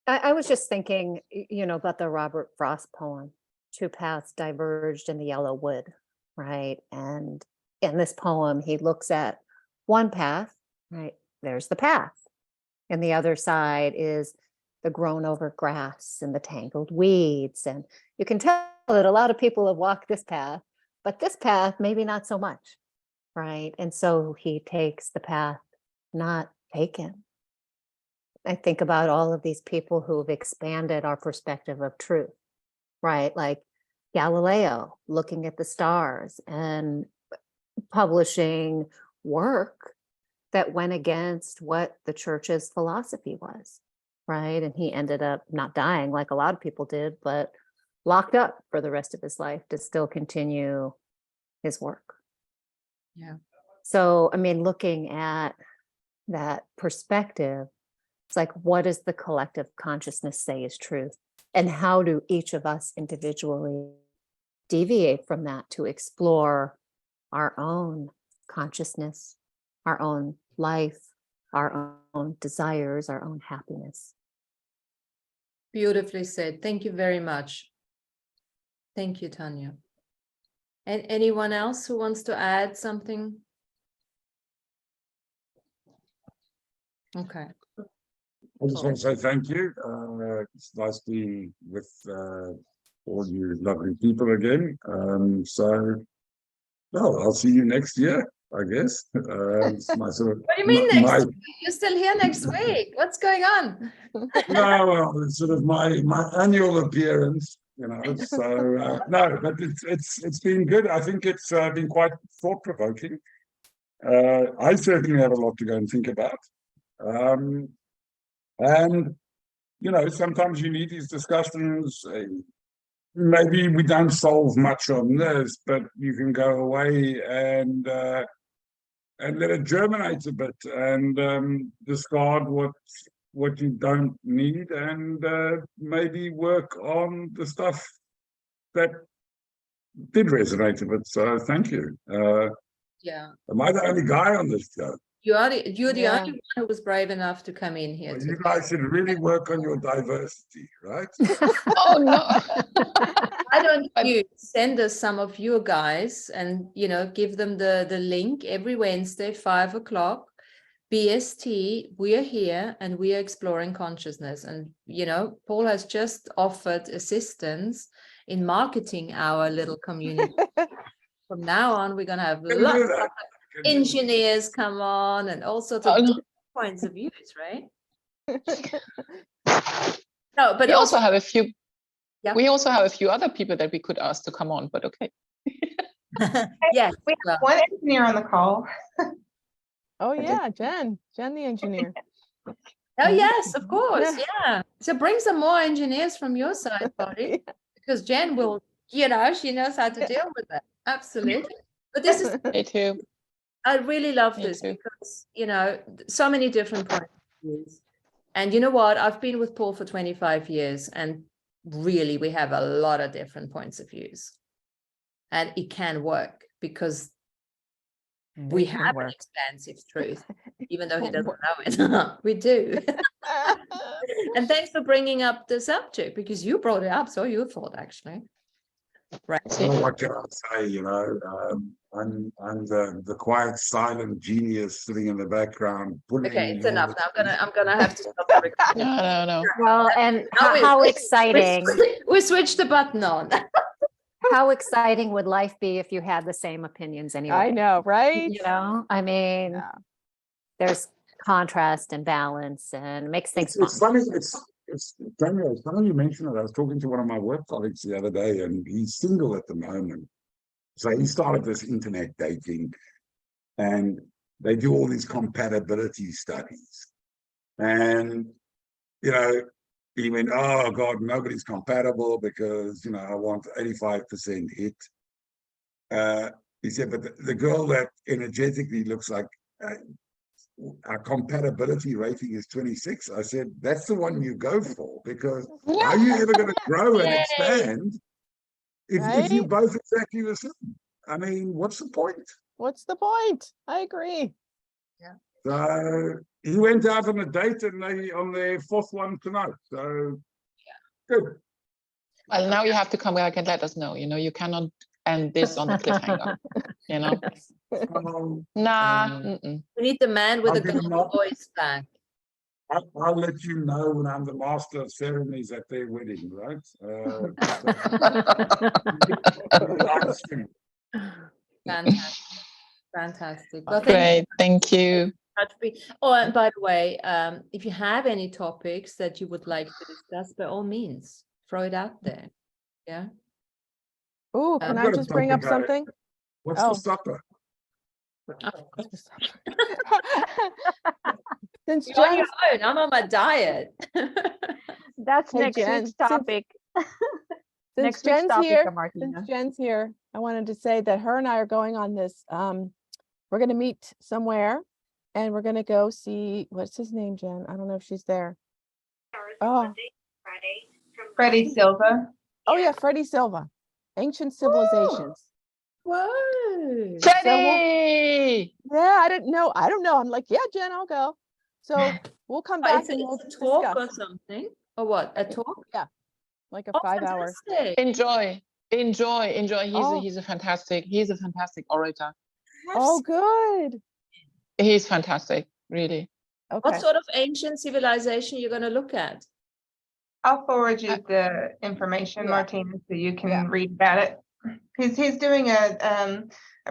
I was just thinking, you know, about the Robert Frost poem, Two Paths Diverged in the Yellow Wood, right? And in this poem, he looks at one path, right? There's the path. And the other side is the grown over grass and the tangled weeds. And you can tell that a lot of people have walked this path, but this path, maybe not so much, right? And so he takes the path not taken. I think about all of these people who have expanded our perspective of truth, right? Like Galileo looking at the stars and publishing work that went against what the church's philosophy was, right? And he ended up not dying like a lot of people did, but locked up for the rest of his life to still continue his work. Yeah. So, I mean, looking at that perspective, it's like, what does the collective consciousness say is truth? And how do each of us individually deviate from that to explore our own consciousness, our own life, our own desires, our own happiness? Beautifully said. Thank you very much. Thank you, Tanya. And anyone else who wants to add something? Okay. I just want to say thank you. It's nice to be with all you lovely people again. I'll see you next year, I guess. It's my sort of, What do you mean my, next week? You're still here next week. What's going on? no, well, it's sort of my annual appearance, you know. So no, but it's been good. I think it's been quite thought provoking. I certainly have a lot to go and think about. And, you know, sometimes you need these discussions. Maybe we don't solve much on this, but you can go away and let it germinate a bit and discard what what you don't need, and maybe work on the stuff that did resonate a bit. So thank you. Yeah. Am I the only guy on this show? You're the Yeah. only one who was brave enough to come in here Well, today. you guys should really work on your diversity, right? Oh no. Why don't But- you send us some of your guys and, you know, give them the link every Wednesday, 5 o'clock, BST, we are here and we are exploring consciousness. And, you know, Paul has just offered assistance in marketing our little community. From now on, we're going to have Can do lots that. of Can do that. engineers come on and all sorts Oh, of no. different points of views, right? No, but We also have a few. Yeah. We also have a few other people that we could ask to come on, but okay. yes, We well, have one engineer on the call. Oh, yeah, Jen the engineer. oh yes, of course, Yeah. yeah. So bring some more engineers from your side, buddy, because Jen will, you know, she knows how to deal with that. Absolutely. But this is, Me too. I really love Me this too. because, you know, so many different points of views. And you know what? I've been with Paul for 25 years and really we have a lot of different points of views. And it can work because we can have an work. expansive truth, even though he Can doesn't know it. We do. And thanks for bringing up the subject because you brought it up, so your fault actually. Right. Well, what can I say? You know, I'm the quiet, silent genius sitting in the background. Okay, it's all enough. the- Now I'm gonna have to stop the recording. No. Well, and Now how we- exciting, We switched the button on. how exciting would life be if you had the same opinions anyway? I know, right? You know, I mean, Yeah. there's contrast and balance and makes things It's fun. funny. It's Daniel. It's funny you mentioned it. I was talking to one of my work colleagues the other day, and he's single at the moment. So he started this internet dating, and they do all these compatibility studies. And you know, he went, "Oh God, nobody's compatible because you know I want 85% hit." He said, "But the girl that energetically looks like." Our compatibility rating is 26. I said, that's the one you go for because how are you ever going to grow and expand if you're Right? both exactly the same? I mean, what's the point? What's the point? I agree. So he went out on a date and they on their fourth one tonight. So good. Well, now you have to come back and let us know. You know, you cannot end this on a cliffhanger. You know, nah. Mm-mm. We need the man with I'll a get him good up. voice back. I'll let you know when I'm the master of ceremonies at their wedding, right? Fantastic. Fantastic. Well, thank you. Great, thank you. Oh, and by the way, if you have any topics that you would like to discuss, by all means, throw it out there. Yeah. Ooh, can I've I got a just bring up topic, something? What's Oh. the supper? Since You're on your Jen's, own. I'm on my diet. That's Hey, next Jen, week's since- topic. since Next week's Jen's topic, here, Martina. since Jen's here, I wanted to say that her and I are going on this, we're gonna meet somewhere and we're gonna go see, what's his name, Jen? I don't know if she's there. Oh, Freddie Silva. oh yeah, Freddie Silva, Ancient Civilizations. Whoa. Freddie! Yeah, I don't know. I'm like, yeah, Jen, I'll go. So we'll come But back it's and we'll a talk or discuss, something. Or what? A talk? like a Oh, 5-hour. fantastic. Enjoy. Oh. He's a fantastic orator. Oh, good. He's fantastic, really. Okay. What sort of ancient civilization you're going to look at? I'll forward you the information, Yeah. Martina, so you can Yeah. read about it. He's doing a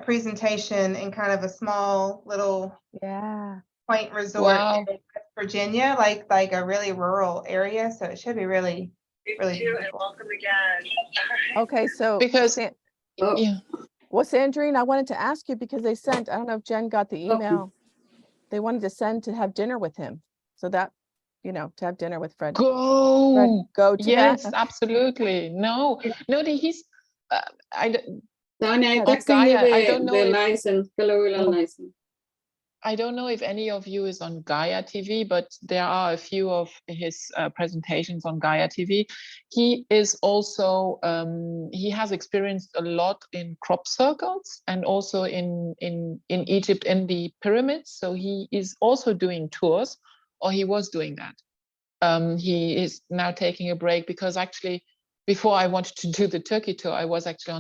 presentation in kind of a small little Yeah. point resort Wow. in West Virginia, like a really rural area. So it should be really beautiful. Okay, so Because- San- Yeah. well, Sandrine, I wanted to ask you because they sent, I don't know if Jen got the email. They wanted to send to have dinner with him. So that, to have dinner with Fred. Fred, Go. go to Yes, that. absolutely. No, he's. I. d- Tanja, that tackar guy, ju I don't know vid if- Nysen. Hello, Nice. I don't know if any of you is on Gaia TV, but there are a few of his presentations on Gaia TV. He is also, he has experienced a lot in crop circles and also in Egypt in the pyramids. So he is also doing tours, or he was doing that. He is now taking a break because actually, before I wanted to do the Turkey tour, I was actually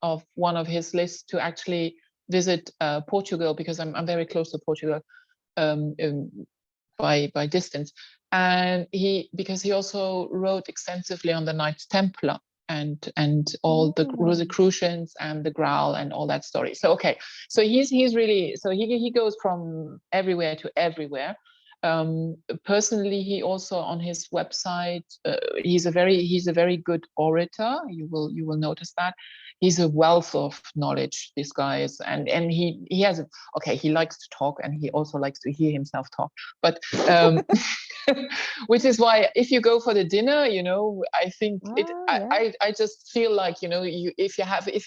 on one of his lists to actually visit Portugal, because I'm very close to Portugal by distance, and because he also wrote extensively on the Knights Templar and all the Rosicrucians and the Graal and all that story. So okay, so he's really, so he goes from everywhere to everywhere. Personally, he also on his website, he's a very good orator. You will notice that. He's a wealth of knowledge, this guy is, and he has okay, he likes to talk, and he also likes to hear himself talk, but which is why if you go for the dinner, you know, I think I just feel like, you know, if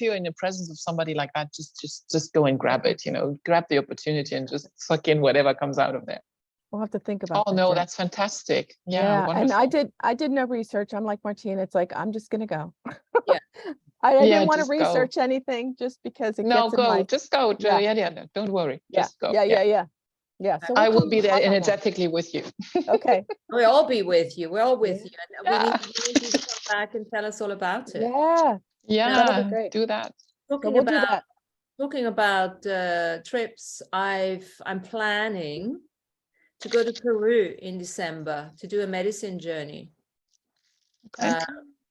you're in the presence of somebody like that, just go and grab it, you know, grab the opportunity and just suck in whatever comes out of there. We'll have to think about Oh that, no, Jen. that's fantastic. Yeah, and wonderful. I did no research. I'm like Martina, it's like, I'm just gonna go. Yeah. I Yeah, didn't want to just go. research anything just because it No, gets in go, my, just go. Yeah. Yeah, don't worry. yeah, Just go. yeah. So I we'll will be there talk on that. energetically with you. Okay, We'll all be with you. We're all with Yeah. you. And we need you to come back and tell us all about it. yeah, that'll be Yeah, great. do that. So Talking we'll do about that. talking about trips, I'm planning to go to Peru in December to do a medicine journey Okay.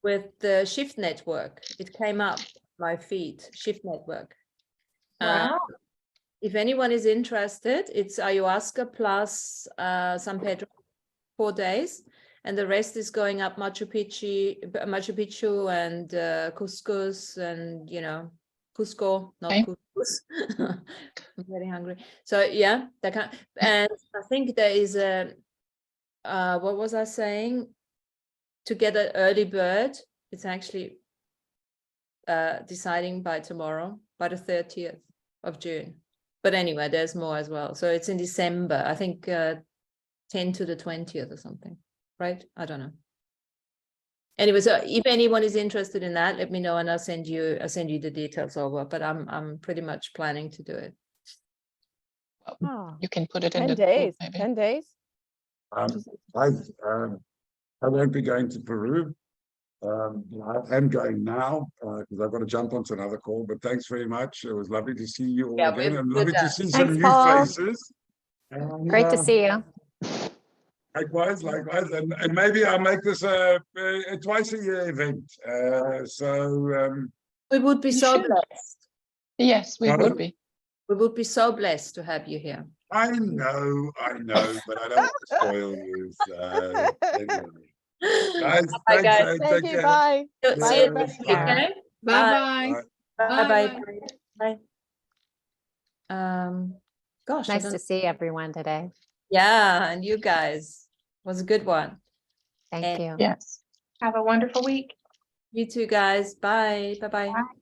with the Shift Network. It came up my feed, Shift Network. Wow. If anyone is interested, it's ayahuasca plus San Pedro, 4 days, and the rest is going up Machu Picchu and Cuscus, and you know, Cusco, not Okay. Cuscus. I'm very hungry. So yeah, that kind. And I think there is a what was I saying? To get an early bird, it's actually deciding by tomorrow, by the 30th of June. But anyway, there's more as well. So it's in December, I think 10 to the 20th or something, right? I don't know. Anyway, so if anyone is interested in that, let me know and I'll send you the details over. But I'm pretty much planning to do it. Oh, You can put it in 10 the days, group, maybe. 10 days. I won't be going to Peru. I am going now because I've got to jump onto another call, but thanks very much. It was lovely to see you all Yeah, again, and we're lovely to done. see some Thanks, new Paul. faces. And, Great to see you. Likewise, and maybe I'll make this a twice a year event. We would be You so should. blessed. Yes, we Pardon? would be. We would be so blessed to have you here. I know, but I don't want to spoil you. So anyway. Guys, Bye, thanks, guys. take Thank you, care. bye. See Bye, you everybody. next week, okay? Bye-bye. Bye. Bye. Bye. Gosh, I Nice don't. to see everyone today. Yeah, and you guys. It was a good one. Thank And you. Yes. Have a wonderful week. you too, guys. Bye. Bye-bye. Bye.